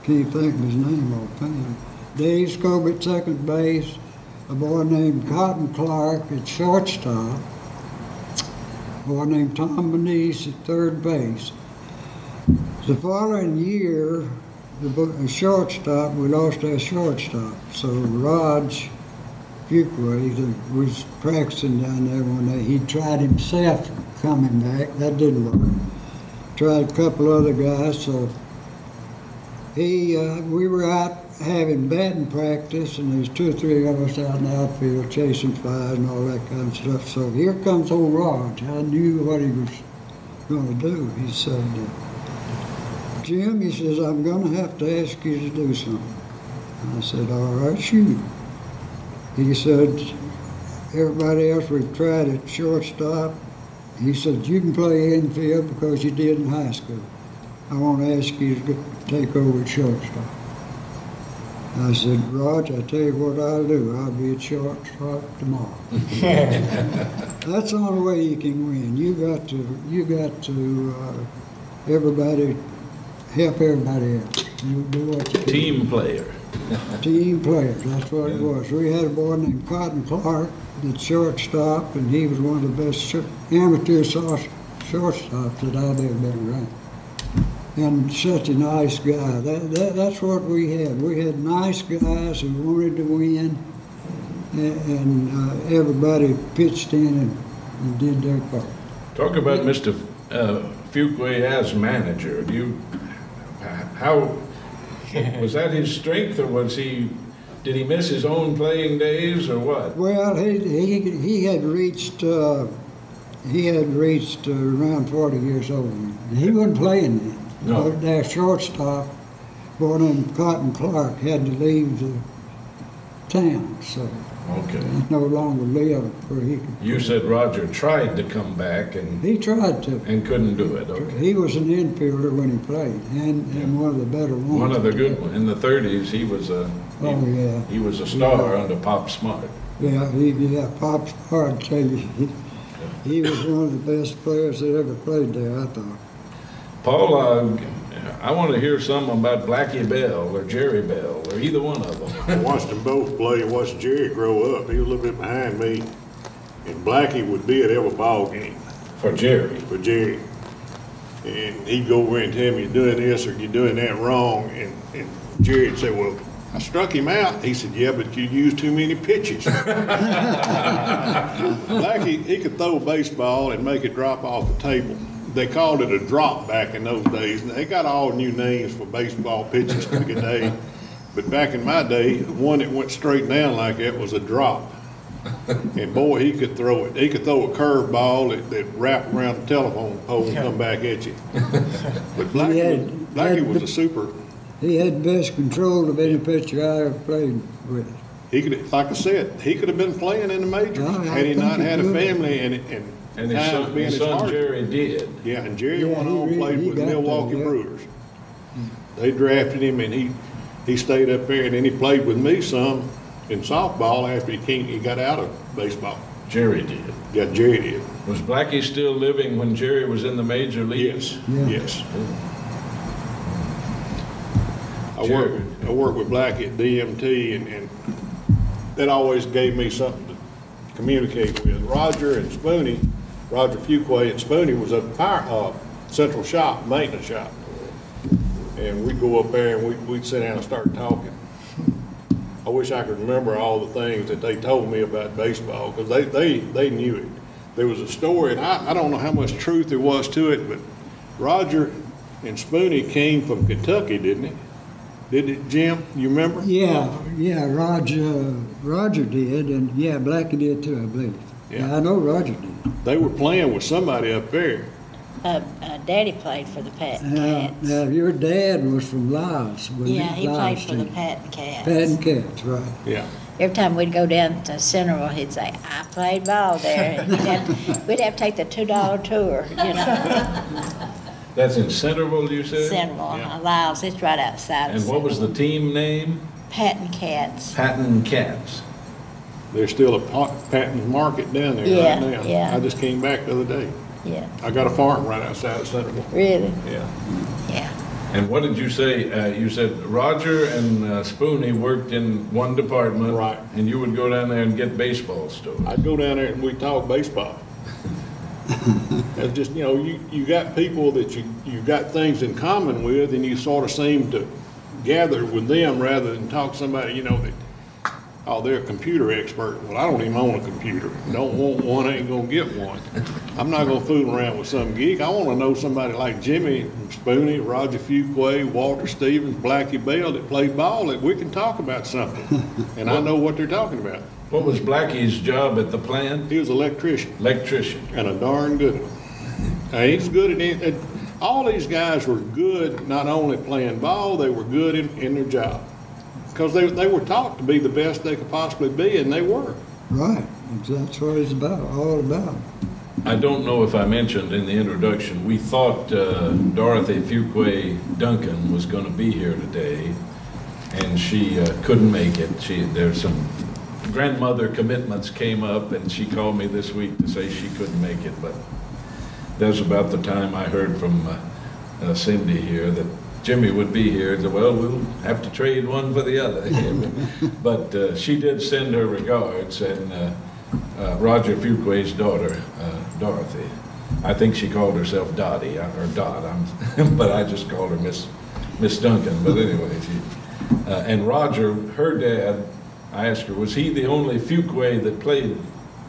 can't think of his name offhand. Dave Scobie at second base, a boy named Cotton Clark at shortstop, a boy named Tom Benise at third base. The following year, the shortstop, we lost our shortstop. So Raj Fuqua was practicing down there one day. He tried himself coming back. That didn't work. Tried a couple other guys. So we were out having batting practice, and there's 2 or 3 of us out in the outfield chasing flies and all that kind of stuff. So here comes old Raj. I knew what he was going to do. He said, Jim, he says, I'm going to have to ask you to do something. I said, all right, shoot. He said, everybody else we've tried at shortstop. He said, you can play infield because you did in high school. I want to ask you to take over at shortstop. I said, Raj, I tell you what I'll do. I'll be at shortstop tomorrow. That's the only way you can win. You got to everybody. Help everybody else. You do what you Team player. Team players, that's what it was. We had a boy named Cotton Clark at shortstop, and he was one of the best amateur shortstops that I've ever been around. And such a nice guy. That's what we had. We had nice guys who wanted to win, and everybody pitched in and did their part. Talk about Mr. Fuqua as manager. How was that his strength, or did he miss his own playing days, or what? Well, he had reached around 40 years old, and he wasn't playing then. No. Their shortstop, boy named Cotton Clark, had to leave the town, so Okay. he no longer lived where he could. You said Roger tried to come back and He tried to. couldn't do it. Okay. He was an infielder when he played, and one of the better ones. One of the good ones. In the 30s, he was he was a star under Pop Smart. Yeah, Pop Smart, tell you, he was one of the best players that ever played there, I thought. Paul, I want to hear something about Blackie Bell or Jerry Bell or either one of them. I watched them both play and watched Jerry grow up. He was a little bit behind me, and Blackie would be at every ball game. For Jerry. For Jerry. And he'd go over and tell me, you're doing this or you're doing that wrong. And Jerry would say, well, I struck him out. He said, yeah, but you used too many pitches. Blackie, he could throw a baseball and make it drop off the table. They called it a drop back in those days. And they got all new names for baseball pitches today. But back in my day, one that went straight down like that was a drop. And boy, he could throw it. He could throw a curveball that wrapped around the telephone pole and come back at you. But Blackie was a super. He had the best control of any pitcher I ever played with. He could, like I said, he could have been playing in the majors had he not had a family and his son Jerry did. Yeah, and Jerry went on and played with the Milwaukee Brewers. They drafted him, and he stayed up there, and then he played with me some in softball after he got out of baseball. Jerry did. Yeah, Jerry did. Was Blackie still living when Jerry was in the major leagues? Yes, yes. I worked with Blackie at DMT, and that always gave me something to communicate with. Roger and Spoony, Roger Fuqua and Spoony was a central shop, maintenance shop. And we'd go up there and we'd sit down and start talking. I wish I could remember all the things that they told me about baseball, because they knew it. there was a story, and I don't know how much truth there was to it, but Roger and Spoony came from Kentucky, didn't he? Did it, Jim? You remember? Yeah, Roger did, and yeah, Blackie did too, I believe. Yeah, I know Roger did. They were playing with somebody up there. Daddy played for the Patton Cats. Now, your dad was from Laos, wasn't he? Yeah, he played Laos for the team. Patton Cats. Patton Cats, right. Yeah. Every time we'd go down to Centerville, he'd say, I played ball there. And we'd have to take the $2 tour, you know. That's in Centerville, you said? Centerville, Yeah. Laos, it's right outside of And what was the Centerville. team name? Patton Cats. Patton Cats. There's still a Patton's Market down there Yeah, right now. yeah. I just came back the other day. Yeah, I got a farm right outside of Centerville. really, Yeah. yeah. And what did you say? You said Roger and Spoony worked in one department. Right. And you would go down there and get baseball stories. I'd go down there and we'd talk baseball. It's just, you know, you got people that you got things in common with, and you sort of seem to gather with them rather than talk to somebody, you know, that, oh, they're a computer expert. Well, I don't even own a computer. Don't want one, ain't gonna get one. I'm not gonna fool around with some geek. I wanna know somebody like Jimmy Spoony, Roger Fuqua, Walter Stevens, Blackie Bell that played ball, that we can talk about something. And I know what they're talking about. What was Blackie's job at the plant? He was an electrician. Electrician. And a darn good one. Now, he's good at anything. All these guys were good, not only playing ball, they were good in their job. Because they were taught to be the best they could possibly be, and they were. Right, that's what it's about, all about. I don't know if I mentioned in the introduction, we thought Dorothy Fuqua Duncan was going to be here today, and she couldn't make it. There's some grandmother commitments came up, and she called me this week to say she couldn't make it, but that was about the time I heard from Cindy here that Jimmy would be here. Well, we'll have to trade one for the other. But she did send her regards, and Roger Fuqua's daughter, Dorothy, I think she called herself Dottie, or Dot, but I just called her Miss Duncan. But anyway, and Roger, her dad, I asked her, was he the only Fuqua that played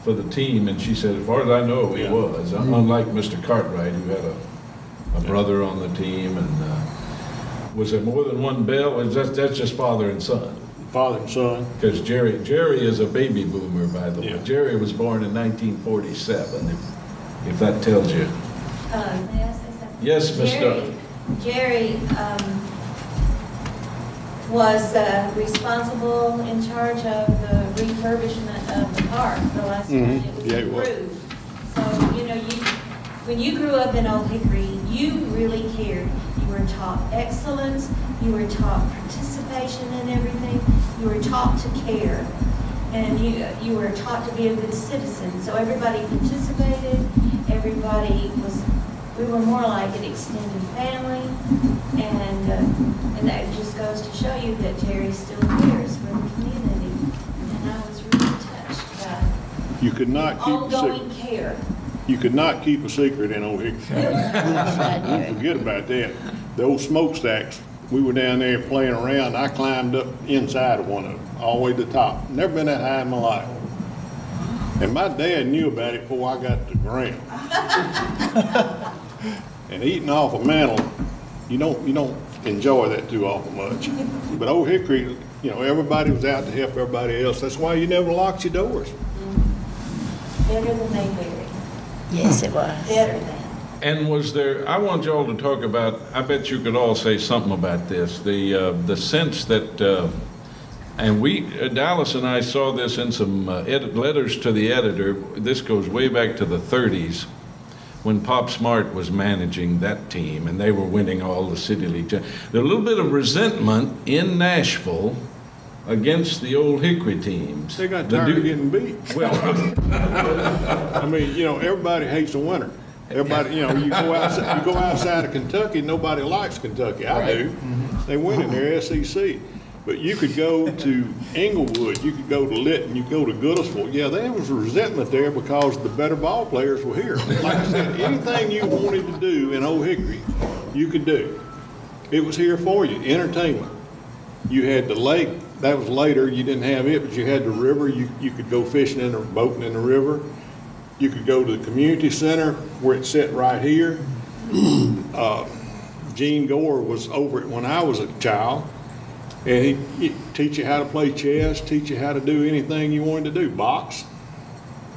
for the team? And she said, as far as I know, he was, unlike Mr. Cartwright, who had a brother on the team. And was there more than one Bell? That's just father and son? Father and son. Because Jerry is a baby boomer, by the way. Yeah. Jerry was born in 1947, if that tells you. May I say something? Yes, Miss Dunn. Jerry was responsible, in charge of the refurbishment of the park the last time it was Yeah, he was. improved. So, you know, when you grew up in Old Hickory, you really cared. You were taught excellence, you were taught participation in everything, you were taught to care, and you were taught to be a good citizen. So everybody participated, we were more like an extended family, and that just goes to show you that Jerry still cares for the community. And I was really touched by You could not keep a ongoing secret. care. You could not keep a secret in Old Hickory. Forget about that. The old smokestacks, we were down there playing around. I climbed up inside of one of them, all the way to the top. Never been that high in my life. And my dad knew about it before I got to the ground. And eating off a mantle, you don't enjoy that too awful much. But Old Hickory, you know, everybody was out to help everybody else. That's why you never locked your doors. Better than Mayberry. Yes, it was. Better than. And was there, I want y'all to talk about, I bet you could all say something about this, the sense that, and Dallas and I saw this in some letters to the editor. This goes way back to the 30s when Pop Smart was managing that team and they were winning all the City League. There's a little bit of resentment in Nashville against the Old Hickory teams. They got tired of getting beat. Well, I mean, you know, everybody hates the winter. Everybody, you know, you go outside of Kentucky, nobody likes Kentucky. I do. They win in their SEC. But you could go to Englewood, you could go to Lytton, you could go to Goodlettsville. Yeah, there was resentment there because the better ball players were here. Like I said, anything you wanted to do in Old Hickory, you could do. It was here for you, entertainment. You had the lake, that was later, you didn't have it, but you had the river, you could go fishing in or boating in the river. You could go to the community center where it's set right here. Gene Gore was over it when I was a child, and he'd teach you how to play chess, teach you how to do anything you wanted to do. Box.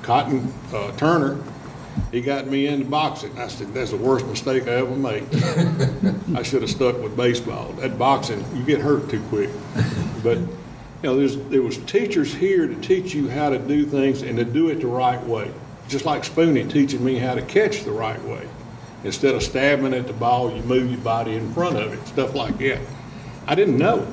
Cotton Turner, he got me into boxing. I said, that's the worst mistake I ever made. I should have stuck with baseball. That boxing, you get hurt too quick. But you know, there was teachers here to teach you how to do things and to do it the right way. Just like Spoony teaching me how to catch the right way. Instead of stabbing at the ball, you move your body in front of it, stuff like that. I didn't know,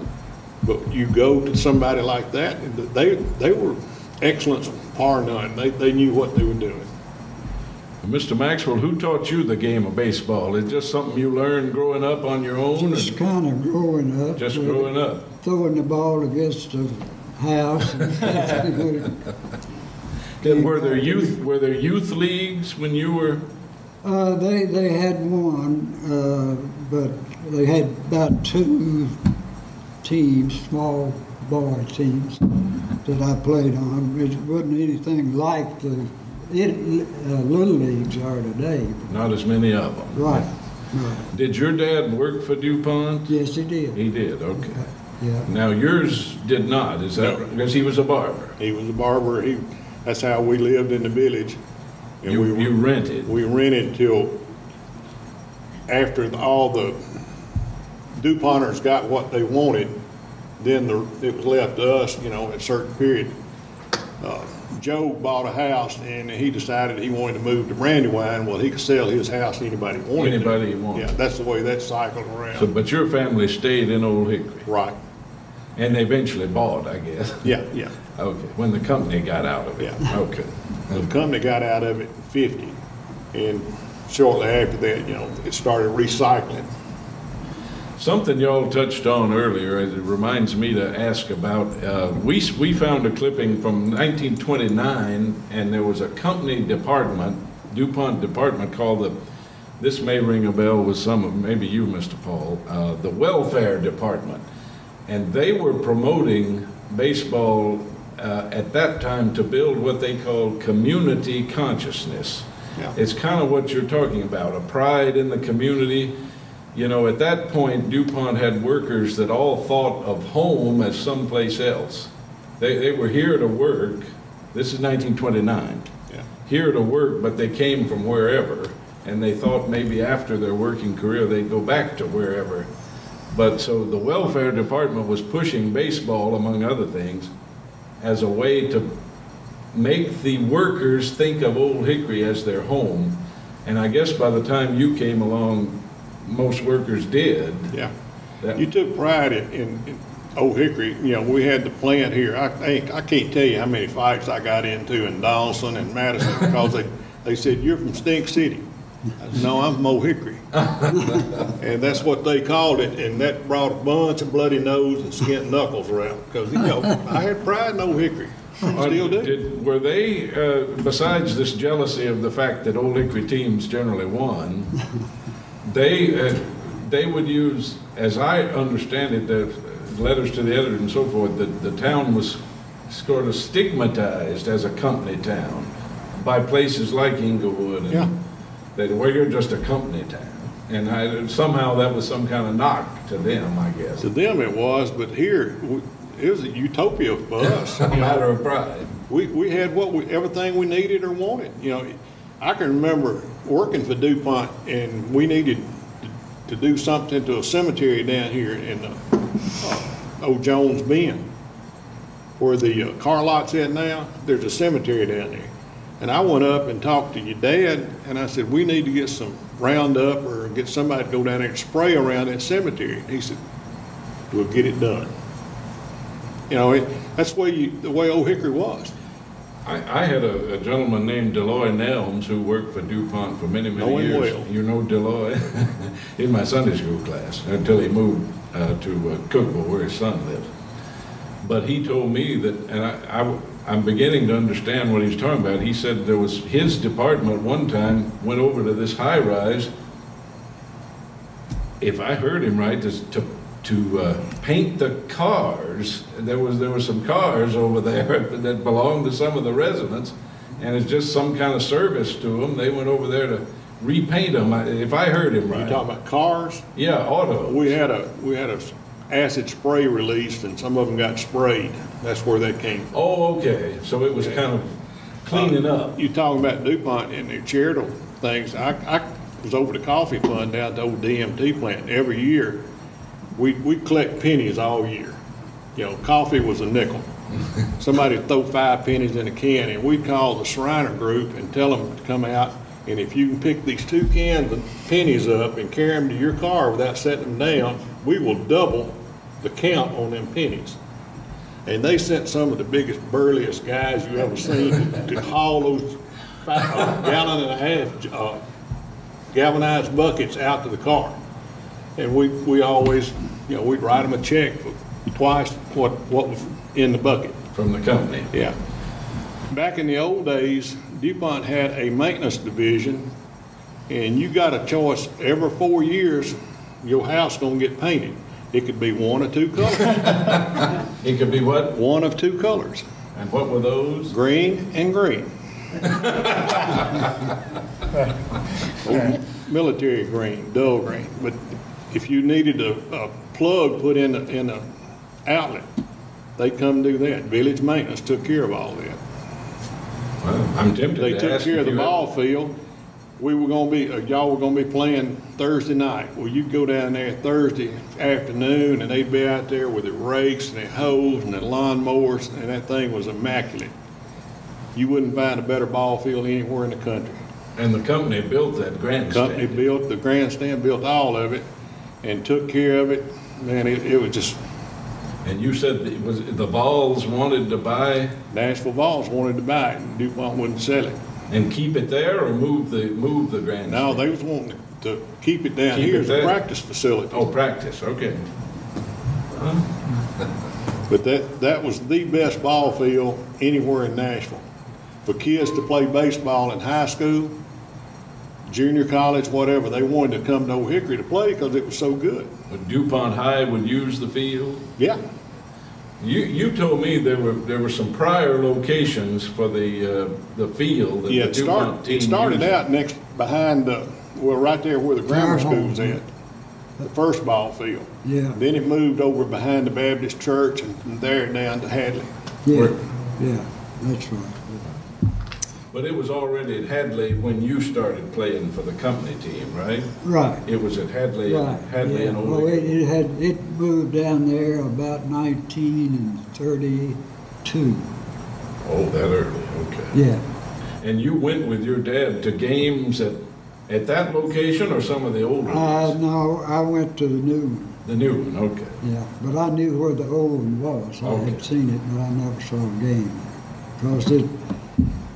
but you go to somebody like that, and they were excellence par none. They knew what they were doing. Mr. Maxwell, who taught you the game of baseball? Is it just something you learned growing up on your own? Just kind of growing up. Just growing up. Throwing the ball against the house. And were there youth leagues when you were? They had one, but they had about 2 teams, small boy teams that I played on. It wasn't anything like the little leagues are today. Not as many of them. Right. Did your dad work for DuPont? Yes, he did. He did, okay. Yeah. Now yours did not, is that right? Because he was a barber. He was a barber. That's how we lived in the village. And you rented? We rented till after all the DuPonters got what they wanted, then it was left to us, you know, at a certain period. Joe bought a house and he decided he wanted to move to Brandywine. Well, he could sell his house to anybody he wanted. Anybody he wanted. Yeah, that's the way that cycled around. So, but your family stayed in Old Hickory? Right. And they eventually bought, I guess. Yeah, yeah. Okay, when the company got out of it. Yeah. Okay. Well, the company got out of it in '50, and shortly after that, you know, it started recycling. Something y'all touched on earlier, it reminds me to ask about, we found a clipping from 1929, and there was a company department, DuPont department, called this may ring a bell with some of, maybe you, Mr. Paul, the welfare department. And they were promoting baseball at that time to build what they called community consciousness. Yeah. It's kind of what you're talking about, a pride in the community. You know, at that point, DuPont had workers that all thought of home as someplace else. They were here to work. This is 1929. Yeah. Here to work, but they came from wherever. And they thought maybe after their working career, they'd go back to wherever. But so the welfare department was pushing baseball, among other things, as a way to make the workers think of Old Hickory as their home. And I guess by the time you came along, most workers did. Yeah. You took pride in Old Hickory. You know, we had the plant here. I can't tell you how many fights I got into in Donaldson and Madison because they said, "You're from Stink City." I said, "No, I'm from Old Hickory." And that's what they called it, and that brought a bunch of bloody nose and skint knuckles around because, you know, I had pride in Old Hickory. Still do. Were they, besides this jealousy of the fact that Old Hickory teams generally won, they would use, as I understand it, the letters to the editor and so forth, that the town was sort of stigmatized as a company town by places like Inglewood. And yeah. That, well, you're just a company town. And somehow that was some kind of knock to them, I guess. To them it was, but here, it was a utopia for us. A matter of pride. We had everything we needed or wanted. You know, I can remember working for DuPont, and we needed to do something to a cemetery down here in Old Jones Bend, where the car lot's at now. There's a cemetery down there. And I went up and talked to your dad, and I said, we need to get some Roundup or get somebody to go down there and spray around that cemetery. And he said, we'll get it done. You know, that's the way Old Hickory was. I had a gentleman named Deloy Nelms who worked for DuPont for many, many years. Well. You know Deloy? In my Sunday school class, until he moved to Cookville, where his son lives. But he told me that, and I'm beginning to understand what he's talking about. He said there was his department one time went over to this high rise, if I heard him right, to paint the cars. There were some cars over there that belonged to some of the residents, and it's just some kind of service to them. They went over there to repaint them, if I heard him right. You talking about cars? Yeah, auto. We had a acid spray released, and some of them got sprayed. That's where that came from. Oh, okay, so it was kind of cleaning up. You talking about DuPont and their charitable things. I was over the coffee fund down at the old DMT plant. Every year, we collect pennies all year. You know, coffee was a nickel. Somebody would throw 5 pennies in a can, and we'd call the Shriner group and tell them to come out, and if you can pick these 2 cans of pennies up and carry them to your car without setting them down, we will double the count on them pennies. And they sent some of the biggest, burliest guys you ever seen to haul those 5 gallon and a half galvanized buckets out to the car. And we always, you know, we'd write them a check for twice what was in the bucket. From the company. Yeah. Back in the old days, DuPont had a maintenance division, and you got a choice every 4 years, your house gonna get painted. It could be 1 or 2 colors. It could be what? 1 of 2 colors. And what were those? Green and green. Military green, dull green. But if you needed a plug put in the outlet, they come do that. Village maintenance took care of all that. Well, I'm tempted They to took ask care of you the ball field. We were gonna be, y'all were gonna be playing Thursday night. Well, you go down there Thursday afternoon, and they'd be out there with their rakes and their hoes and their lawnmowers, and that thing was immaculate. You wouldn't find a better ball field anywhere in the country. And the company built that grandstand. Company built the grandstand, built all of it, and took care of it. Man, it was just, And you said it was the Vols wanted to buy Nashville Vols wanted to buy it, and DuPont wouldn't sell it. and keep it there, or move the grandstand? No, they was wanting to keep it down Keep here it as there. a practice facility. Oh, practice. Okay. But that was the best ball field anywhere in Nashville. For kids to play baseball in high school, junior college, whatever, they wanted to come to Old Hickory to play because it was so good. But DuPont High would use the field. Yeah. You told me there were some prior locations for the field that Yeah, the DuPont team it started used. out next behind right there where the grammar school's at, the first ball field. Yeah. Then it moved over behind the Baptist church and from there down to Hadley. Yeah, yeah, that's right. But it was already at Hadley when you started playing for the company team, right? Right. It was at Hadley, Right. Hadley Yeah. and Old Well, Hickory. it moved down there about 1932. Oh, that early, okay. Yeah. And you went with your dad to games at that location or some of the older ones? No, I went to the new one. The new one, okay. Yeah, but I knew where the old one was. I Okay. had seen it, but I never saw a game. Because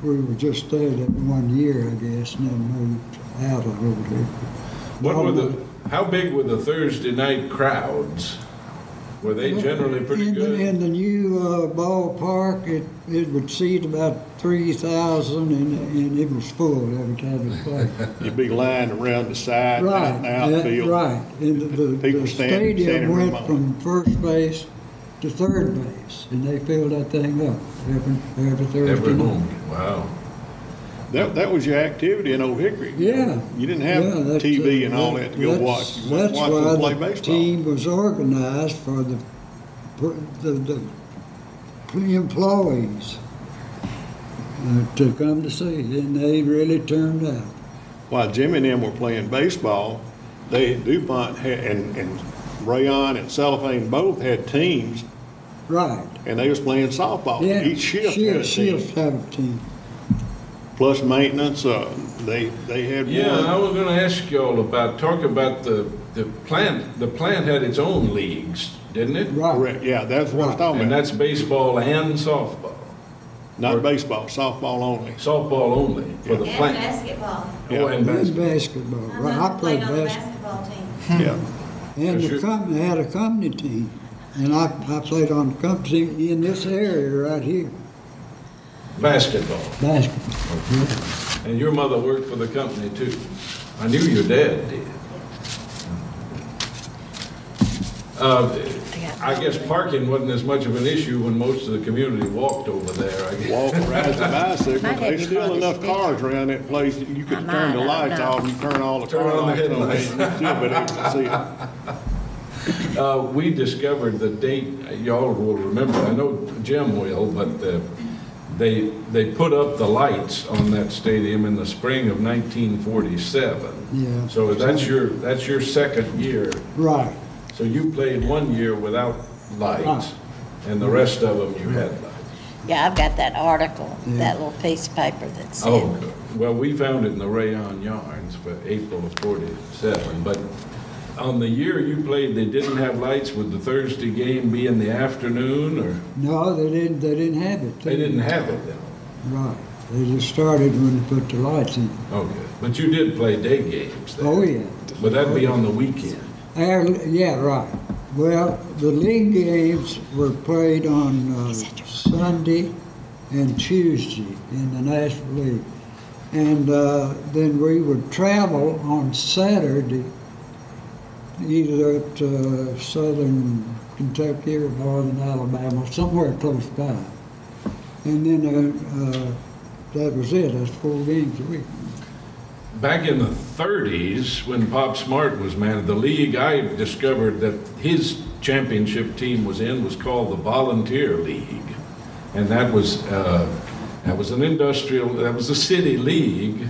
we were just there that 1 year, I guess, and then moved out of Old Hickory. How big were the Thursday night crowds? Were they generally pretty good? In the new ballpark, it would seat about 3,000, and it was full every time it played. You'd be lined around the side, out in the outfield. Right. And People the standing stadium went room on. from first base to third base, and they filled that thing up every Thursday Every night. home, wow. That was your activity in Old Hickory. Yeah. You didn't have that's- TV and all that to go watch. You went That's watch them play why the baseball. team was organized for the employees to come to see, and they really turned out. While Jimmy and them were playing baseball, DuPont had, and Rayon and Cellophane both had teams, Right. and they was playing softball. Yeah. Each shift had a team. Shifts have a team. Plus maintenance, they had Yeah, I one. was gonna ask y'all talk about the plant. The plant had its own leagues, didn't it? Right. Correct, yeah, that's what I was talking And about. that's baseball and softball. Not baseball, softball only. Softball only for the And plant. basketball. Oh, and And basketball. basketball. Right. I played on the basketball. basketball team. Yeah. And Cause the company had a company team. And I played on the company team in this area right here. Basketball. Basketball. And your mother worked for the company too. I knew your dad did. I got I guess parking wasn't as much of an issue when most of the community walked over there, I guess. Walk around the bicycle, Might have there's you still brought enough this cars around that place that you I could might, turn the I don't lights know. off, you turn all the Turn car on the lights on, and headlights. you still be able to see it. We discovered the date, y'all will remember, I know Jim will, but they put up the lights on that stadium in the spring of 1947. Yeah. So that's your second year. Right. So you played 1 year without lights, Right. and the rest of them you had lights. Yeah, I've got that article, Yeah. that little piece of paper that said. Oh, good. Well, we found it in the Rayon Yarns for April of 47, but on the year you played, they didn't have lights. Would the Thursday game be in the afternoon, or? No, they didn't have it. They didn't have it then? Right. They just started when they put the lights in. Okay, but you did play day games then? Oh, yeah. Would that be on the weekend? Yeah, right. Well, the league games were played on Sunday and Tuesday in the National League. And then we would travel on Saturday, either up to southern Kentucky or northern Alabama, somewhere close by. And then that was it. That's 4 games a week. Back in the 30s, when Bob Smart was manager, the league I discovered that his championship team was in was called the Volunteer League. And that was a city league,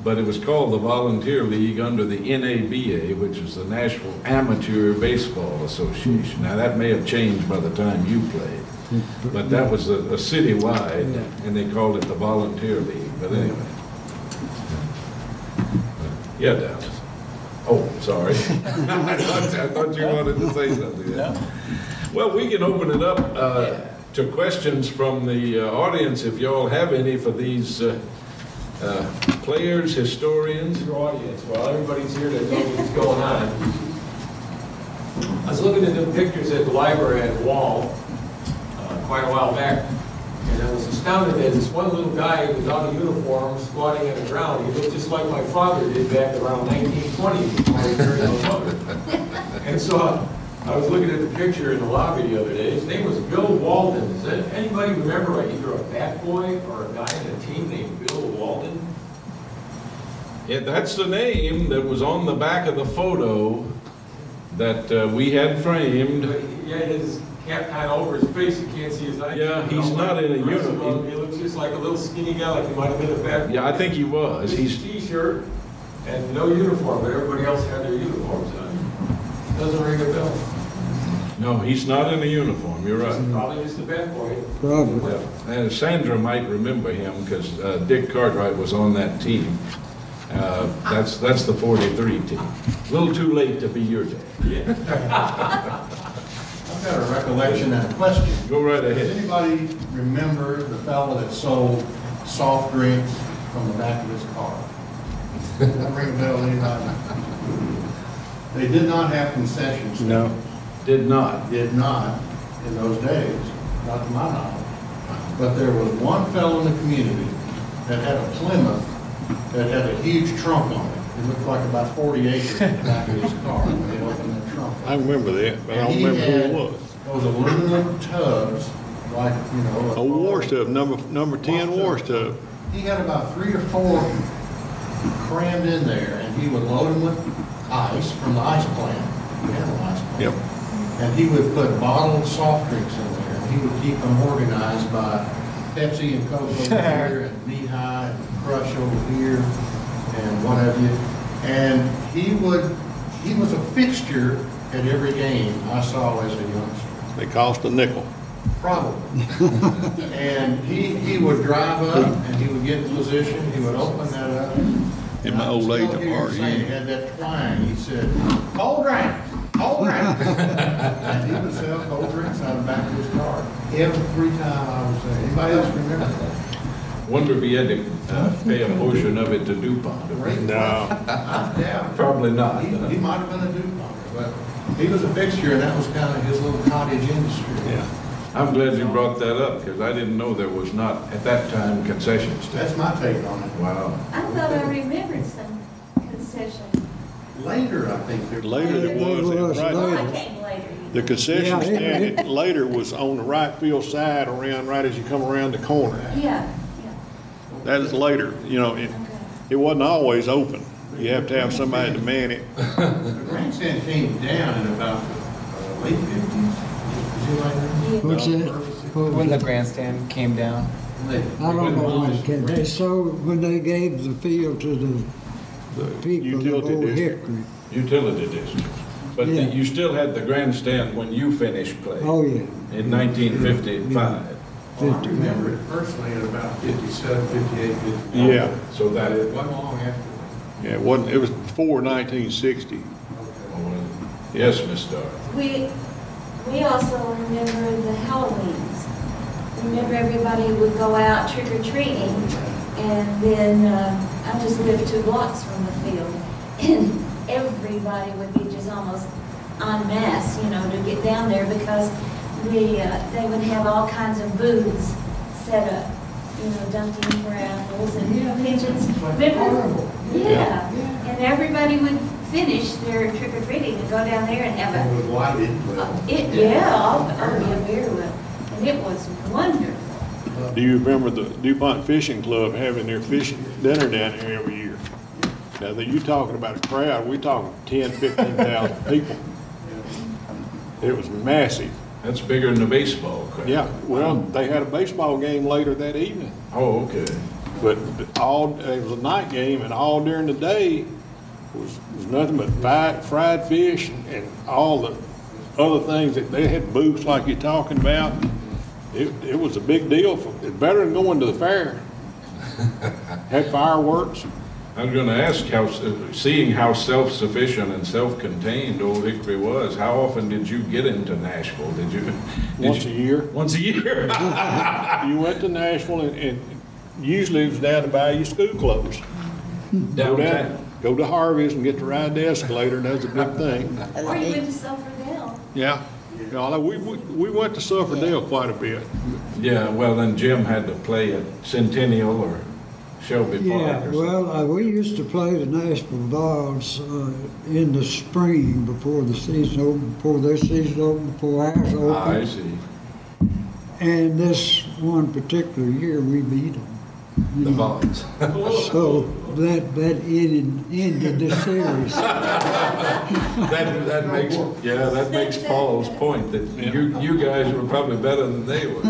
but it was called the Volunteer League under the NABA, which is the National Amateur Baseball Association. Now, that may have changed by the time you played, but that was a citywide, and they called it the Volunteer League. But anyway. Yeah, Dallas. Oh, sorry. I thought you wanted to say something. Yeah. Well, we can open it up to questions from the audience, if you all have any, for these players, historians. Your audience, while everybody's here to know what's going on. I was looking at the pictures at the library at the wall quite a while back, and I was astounded that this one little guy without a uniform squatting on the ground. He looked just like my father did back around 1920 before he married my mother. And so I was looking at the picture in the lobby the other day. His name was Bill Walden. Does anybody remember either a bat boy or a guy in a team named Bill Walden? Yeah, that's the name that was on the back of the photo that we had framed. Yeah, his cap kind of over his face. You can't see his eyes. Yeah, he's not in a uniform. He looks just like a little skinny guy, like he might have been a bat boy. Yeah, I think he was. He's T-shirt and no uniform, but everybody else had their uniforms on. Doesn't ring a bell. No, he's not in a uniform. You're right. Probably just a bat boy. Probably. Yeah. And Sandra might remember him because Dick Cartwright was on that team. That's the 43 team. A little too late to be your team. Yeah. I've got a recollection and a question. Go right Does ahead. anybody remember the fellow that sold soft drinks from the back of his car? Does that ring a bell, anybody? They did not have concessions. No. Did not. Did not in those days, not to my knowledge. But there was one fellow in the community that had a Plymouth that had a huge trunk on it. It looked like about 40 acres in the back of his car when they opened that trunk. I remember that, but I And don't he remember who had it was. those aluminum tubs, like, you know. A wash tub, number 10 wash tub. He had about 3 or 4 crammed in there, and he would load them with ice from the ice plant. He had an ice plant. Yep. And he would put bottled soft drinks in there, and he would keep them organized by Pepsi and Coke over here, and Lehigh, and Crush over here, and what have you. And he was a fixture at every game I saw as a youngster. They cost a nickel. Probably. And he would drive up, and he would get in position, he would open that up. In my old age, I'm He already had that twang, he said, cold drinks, cold drinks. And he would sell cold drinks out of the back of his car every time I was there. Anybody else remember that? Wonder if he had to pay a portion of it to DuPont. No. Yeah. Probably not. He might have been a DuPont, but he was a fixture, and that was kind of his little cottage industry. Yeah. I'm glad you brought that up because I didn't know there was not, at that time, concession stand. That's my take on it. Wow. I thought I remembered some concession Later, I think there Later there There was, was right. Oh, I later. came later. The concession Yeah, stand later was on the right field side around, right as you come around the corner. Yeah, That is later, you know, okay. it wasn't always open. You have to have somebody to man it. The grandstand came down in about the late 50s. Is it like that? What's that? When the grandstand came down. I don't know when it came. They sold, when they gave the field to the people of utility Old district. Hickory. Utility district. But Yeah. you still had the grandstand when you finished playing. Oh, yeah. In 1955. Well, I remember it personally at about 57, 58, 59. Yeah. So that It is, wasn't long after. Yeah, it wasn't, it was before 1960. yes, Miss Starr. We also remember the Halloweens. Remember everybody would go out trick-or-treating, and then I just lived 2 blocks from the field, and everybody would be just almost en masse, you know, to get down there because they would have all kinds of booths set up, you know, dumping for apples and pigeons. Remember? Yeah. And everybody would finish their trick-or-treating and go down there and have It was lighted, oh yeah, very well. And it was wonderful. Do you remember the DuPont Fishing Club having their fishing dinner down there every year? Now, that you talking about a crowd, we talking 10, 15,000 people. It was massive. That's bigger than the baseball crowd. Yeah, well, they had a baseball game later that evening, Oh, okay. but it was a night game, and all during the day was nothing but fried fish and all the other things that they had, booths like you're talking about. It was a big deal. It's better than going to the fair. Had fireworks. I was going to ask seeing how self-sufficient and self-contained Old Hickory was, how often did you get into Nashville? Once a year. Once a year? You went to Nashville, and usually it was down to buy you school clothes. Downtown? Go to Harvey's and get to ride the escalator, and that's a big thing. Or you went to Sulphurdale. Yeah. No, we went to Sulphurdale quite a bit. Yeah, well, then Jim had to play at Centennial or Shelby Park. Yeah, or something. well, we used to play the Nashville Vols in the spring before the season opened, before their season opened, before ours opened. I see. And this one particular year, we beat them. The Vols. So that ended the series. that makes Paul's point that you guys were probably better than they were.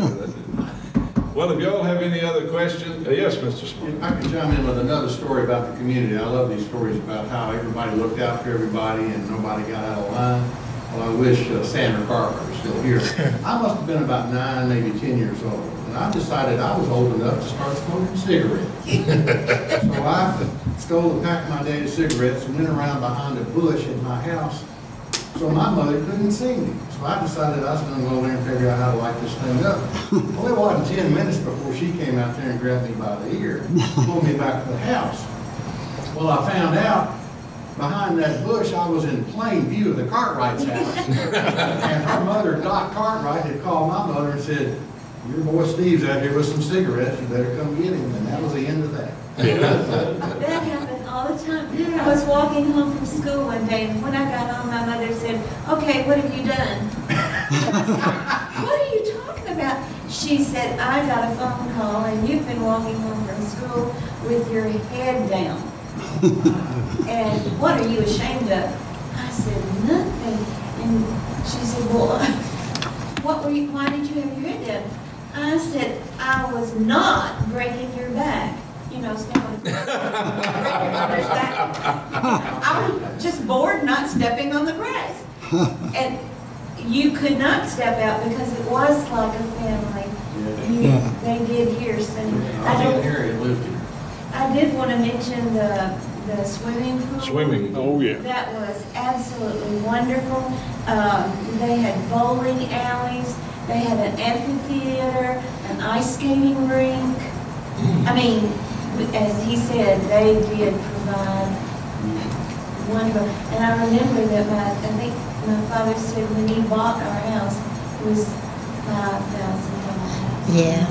Well, if y'all have any other questions, yes, Mr. Spoony. I can chime in with another story about the community. I love these stories about how everybody looked out for everybody and nobody got out of line. Well, I wish Sandra Cartwright was still here. I must have been about 9, maybe 10 years old. And I decided I was old enough to start smoking cigarettes. So I stole a pack of my daddy's cigarettes and went around behind a bush in my house so my mother couldn't see me. So I decided I was going to go there and figure out how to light this thing up. Well, it wasn't 10 minutes before she came out there and grabbed me by the ear and pulled me back to the house. Well, I found out behind that bush I was in plain view of the Cartwright's house. And her mother, Doc Cartwright, had called my mother and said, "Your boy Steve's out here with some cigarettes, you better come get him." And that was the end of that. That happened all the time. I was walking home from school one day, and when I got home, my mother said, "Okay, what have you done?" "What are you talking about?" She said, "I got a phone call, and you've been walking home from school with your head down. And what are you ashamed of?" I said, "Nothing." And she said, "Well, why did you have your head down?" I said, "I was not breaking your back." You know, step on break your mother's back. I was just bored not stepping on the grass. And you could not step out because it was like a family. Yeah. They did hear some. I didn't hear it, lived here. I did want to mention the swimming pool. Swimming pool. Oh, yeah. That was absolutely wonderful. They had bowling alleys. They had an amphitheater, an ice skating rink. I mean, as he said, they did provide wonderful. And I remember that I think my father said when he bought our house, it was $5,000. Yeah.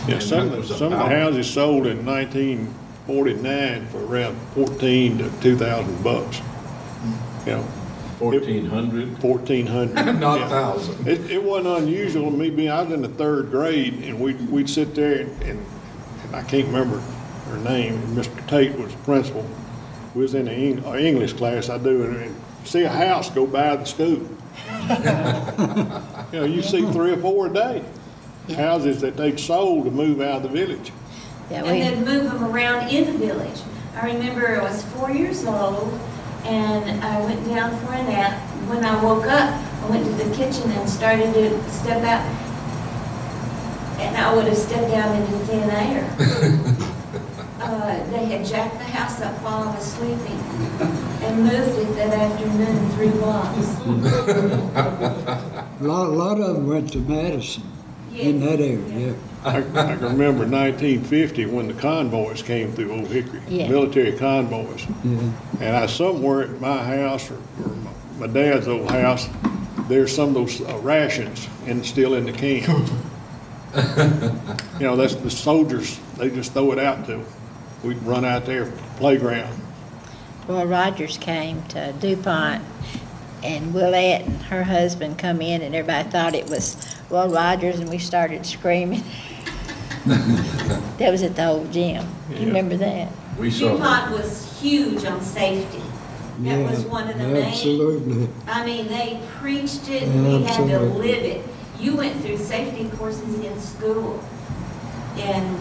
Yeah, some of the houses sold in 19, 1949 for around 14 to 2,000 bucks. You know, 1,400? 1,400. Not yeah. 1,000. It wasn't unusual to me being, I was in the 3rd grade, and we'd sit there, and I can't remember her name, and Mr. Tate was the principal. We was in our English class, I do, and see a house go by the school. You know, you see 3 or 4 a day. Houses that they'd sold to move out of the village. And they'd move them around in the village. I remember I was 4 years old, and I went down for a nap. When I woke up, I went to the kitchen and started to step out, and I would have stepped down into thin air. They had jacked the house up while I was sleeping and moved it that afternoon 3 blocks. A lot of them went to Madison in that area. I can remember 1950 when the convoys came through Old Hickory, Yeah. military convoys. Yeah. And I somewhere at my house or my dad's old house, there's some of those rations still in the can. You know, that's the soldiers, they just throw it out to. We'd run out there, playground. Roy Rogers came to DuPont, and Willette and her husband come in, and everybody thought it was Roy Rogers, and we started screaming. That was at the old gym. You remember that? We saw. DuPont was huge on safety. That was one of the main. Absolutely. I mean, they preached it, and we had to Absolutely. live it. You went through safety courses in school, and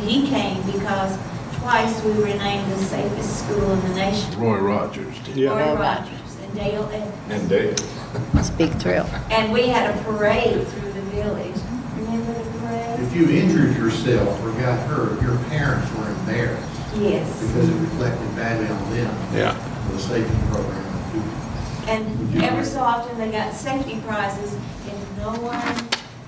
he came because twice we were named the safest school in the nation. Roy Rogers did. Yeah. Roy Rogers and Dale Evans. And Dave. It's a big thrill. And we had a parade through the village. Remember the parade? If you injured yourself or got hurt, your parents were embarrassed Yes. because it reflected badly on them. Yeah. The safety program. And ever so often they got safety prizes. If no one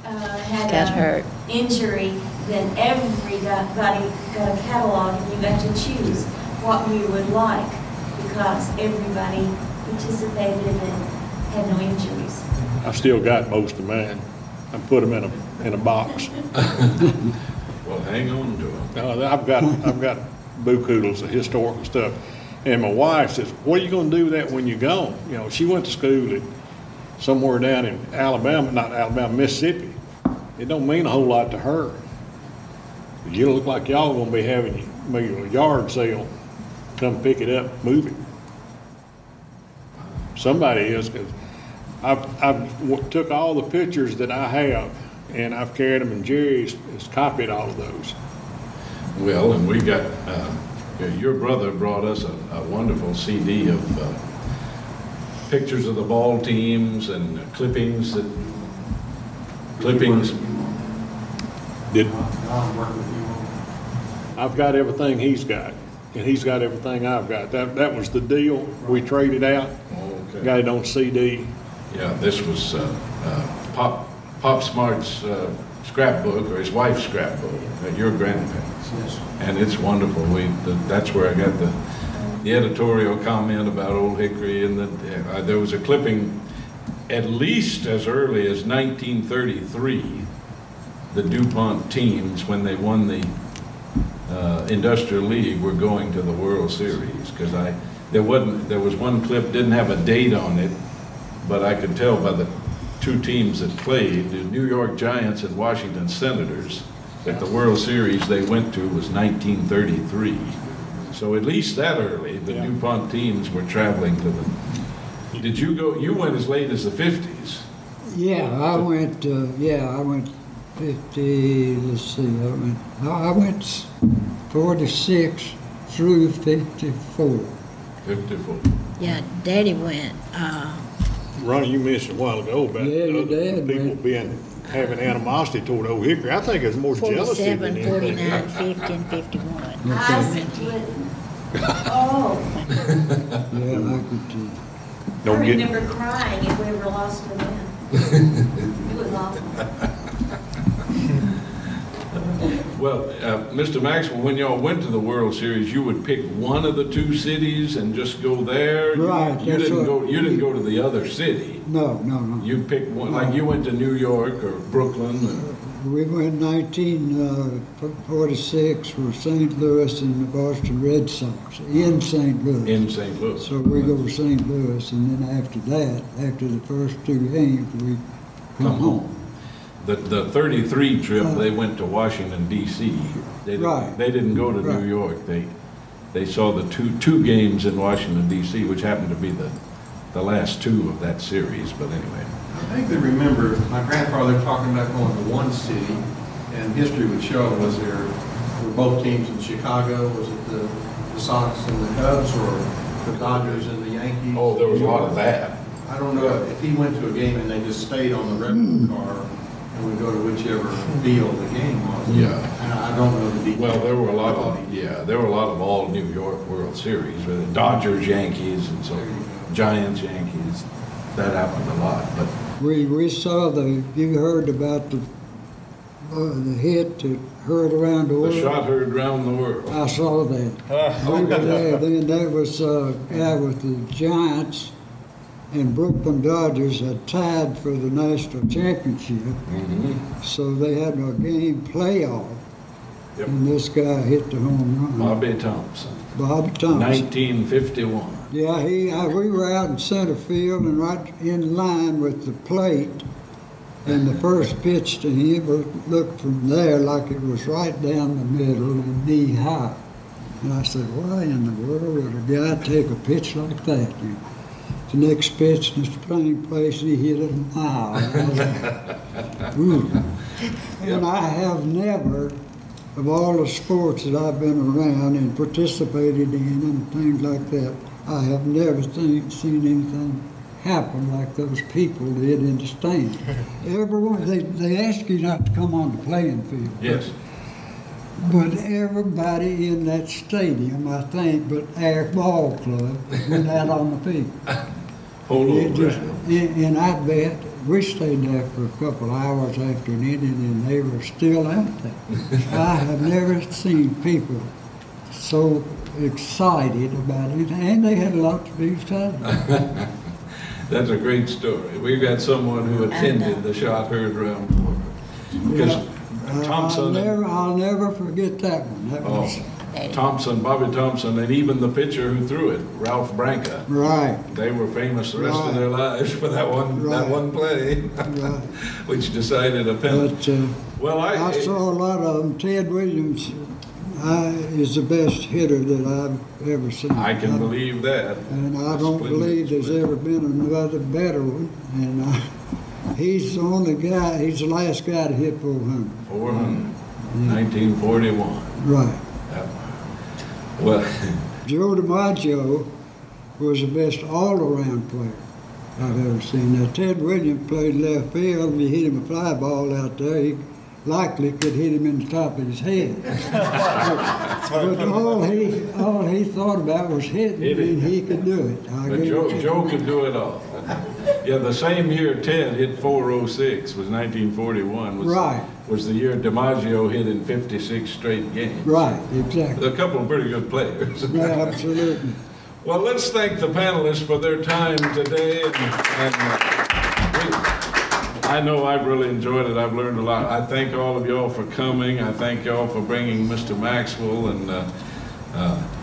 had Got a hurt. injury, then everybody got a catalog, and you got to choose what you would like because everybody participated and had no injuries. I've still got most of mine. I put them in a box. Well, hang on to them. I've got boo-koodles of historical stuff. And my wife says, what are you going to do with that when you're gone? You know, she went to school at somewhere down in Mississippi. It don't mean a whole lot to her. You look like y'all going to be having maybe a yard sale. Come pick it up, move it. Somebody is, because I've took all the pictures that I have, and I've carried them, and Jerry has copied all of those. Well, and we got, your brother brought us a wonderful CD of pictures of the ball teams and clippings. I've got everything he's got, and he's got everything I've got. That was the deal. We traded out. Okay. Got it on CD. Yeah, this was Pop Smart's scrapbook, or his wife's scrapbook, your grandparents. Yes. And it's wonderful. That's where I got the editorial comment about Old Hickory, and there was a clipping at least as early as 1933. The DuPont teams, when they won the Industrial League, were going to the World Series, because there was one clip, didn't have a date on it, but I could tell by the two teams that played, the New York Giants and Washington Senators, that the World Series they went to was 1933. So at least that early, the DuPont teams were traveling to the. Did you go? You went as late as the 50s. Yeah, I went 50, let's see, I went 46 through 54. 54. Yeah, Daddy went, Ronnie, you mentioned a while ago about Yeah, you other did, people having animosity toward Old Hickory. I think it's more jealousy than 47, anything. 49, 50, and 51. I split. Oh, Yeah, I could Don't I get, remember crying if we ever lost to them. It was awful. Well, Mr. Maxwell, when y'all went to the World Series, you would pick one of the two cities and just go there? Right. You didn't go to the other city? No. You picked one, like you went to New York or Brooklyn? We went 1946 for St. Louis and the Boston Red Sox in St. Louis. In St. Louis. So we go to St. Louis, and then after that, after the first two games, we come home. The 33 trip, they went to Washington, D.C. They didn't go to New York. They saw the two games in Washington, D.C., which happened to be the last two of that series, but anyway. I think they remember my grandfather talking about going to one city, and history would show, were both teams in Chicago? Was it the Sox and the Cubs, or the Dodgers and the Yankees? Oh, there was a lot of that. I don't know if he went to a game and they just stayed on the rental car and would go to whichever field the game was. Yeah. And I don't know the details. Well, there were a lot of all New York World Series, with the Dodgers, Yankees, and so Giants, Yankees. That happened a lot, but We saw you heard about the hit that heard around the world? the shot heard around the world. I saw that. We were there. Then there was a guy with the Giants and Brooklyn Dodgers had tied for the national championship. Mm-hmm. So they had a game playoff. Yep. And this guy hit the home run. Bobby Thompson. 1951. Yeah, we were out in center field and right in line with the plate. And the first pitch to him looked from there like it was right down the middle and knee high. And I said, why in the world would a guy take a pitch like that? The next pitch in the playing place, he hit it a mile. And I have never, of all the sports that I've been around and participated in and things like that, I have never seen anything happen like those people did in the stand. Everyone, they ask you not to come on the playing field. Yes. But everybody in that stadium, I think, but our ball club went out on the field. And I bet we stayed there for a couple hours after an inning and they were still out there. I have never seen people so excited about it, and they had a lot to be excited about. That's a great story. We've got someone who attended the shot heard around the world. Because Thompson, I'll never forget that one. That was Bobby Thompson, and even the pitcher who threw it, Ralph Branca. Right. They were famous the rest of their lives for that one play, which decided a penalty. But I saw a lot of them. Ted Williams is the best hitter that I've ever seen. I can believe that. And I don't believe there's ever been another better one. And he's the only guy, he's the last guy to hit 400. 1941. Right. Well, Joe DiMaggio was the best all-around player I've ever seen. Now, Ted Williams played left field. If you hit him a fly ball out there, he likely could hit him in the top of his head. But all he thought about was hitting, and he could do it. But Joe could do it all. Yeah, the same year Ted hit 406 was 1941. Was the year DiMaggio hit in 56 straight games. Right, exactly. A couple of pretty good players. Yeah, absolutely. Well, let's thank the panelists for their time today. I know I've really enjoyed it. I've learned a lot. I thank all of y'all for coming. I thank y'all for bringing Mr. Maxwell and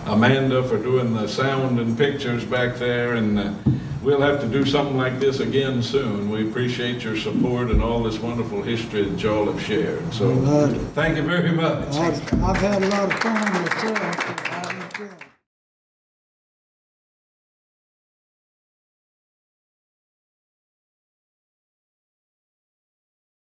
Amanda for doing the sound and pictures back there. And we'll have to do something like this again soon. We appreciate your support and all this wonderful history that y'all have shared. So thank you very much. I've had a lot of fun myself.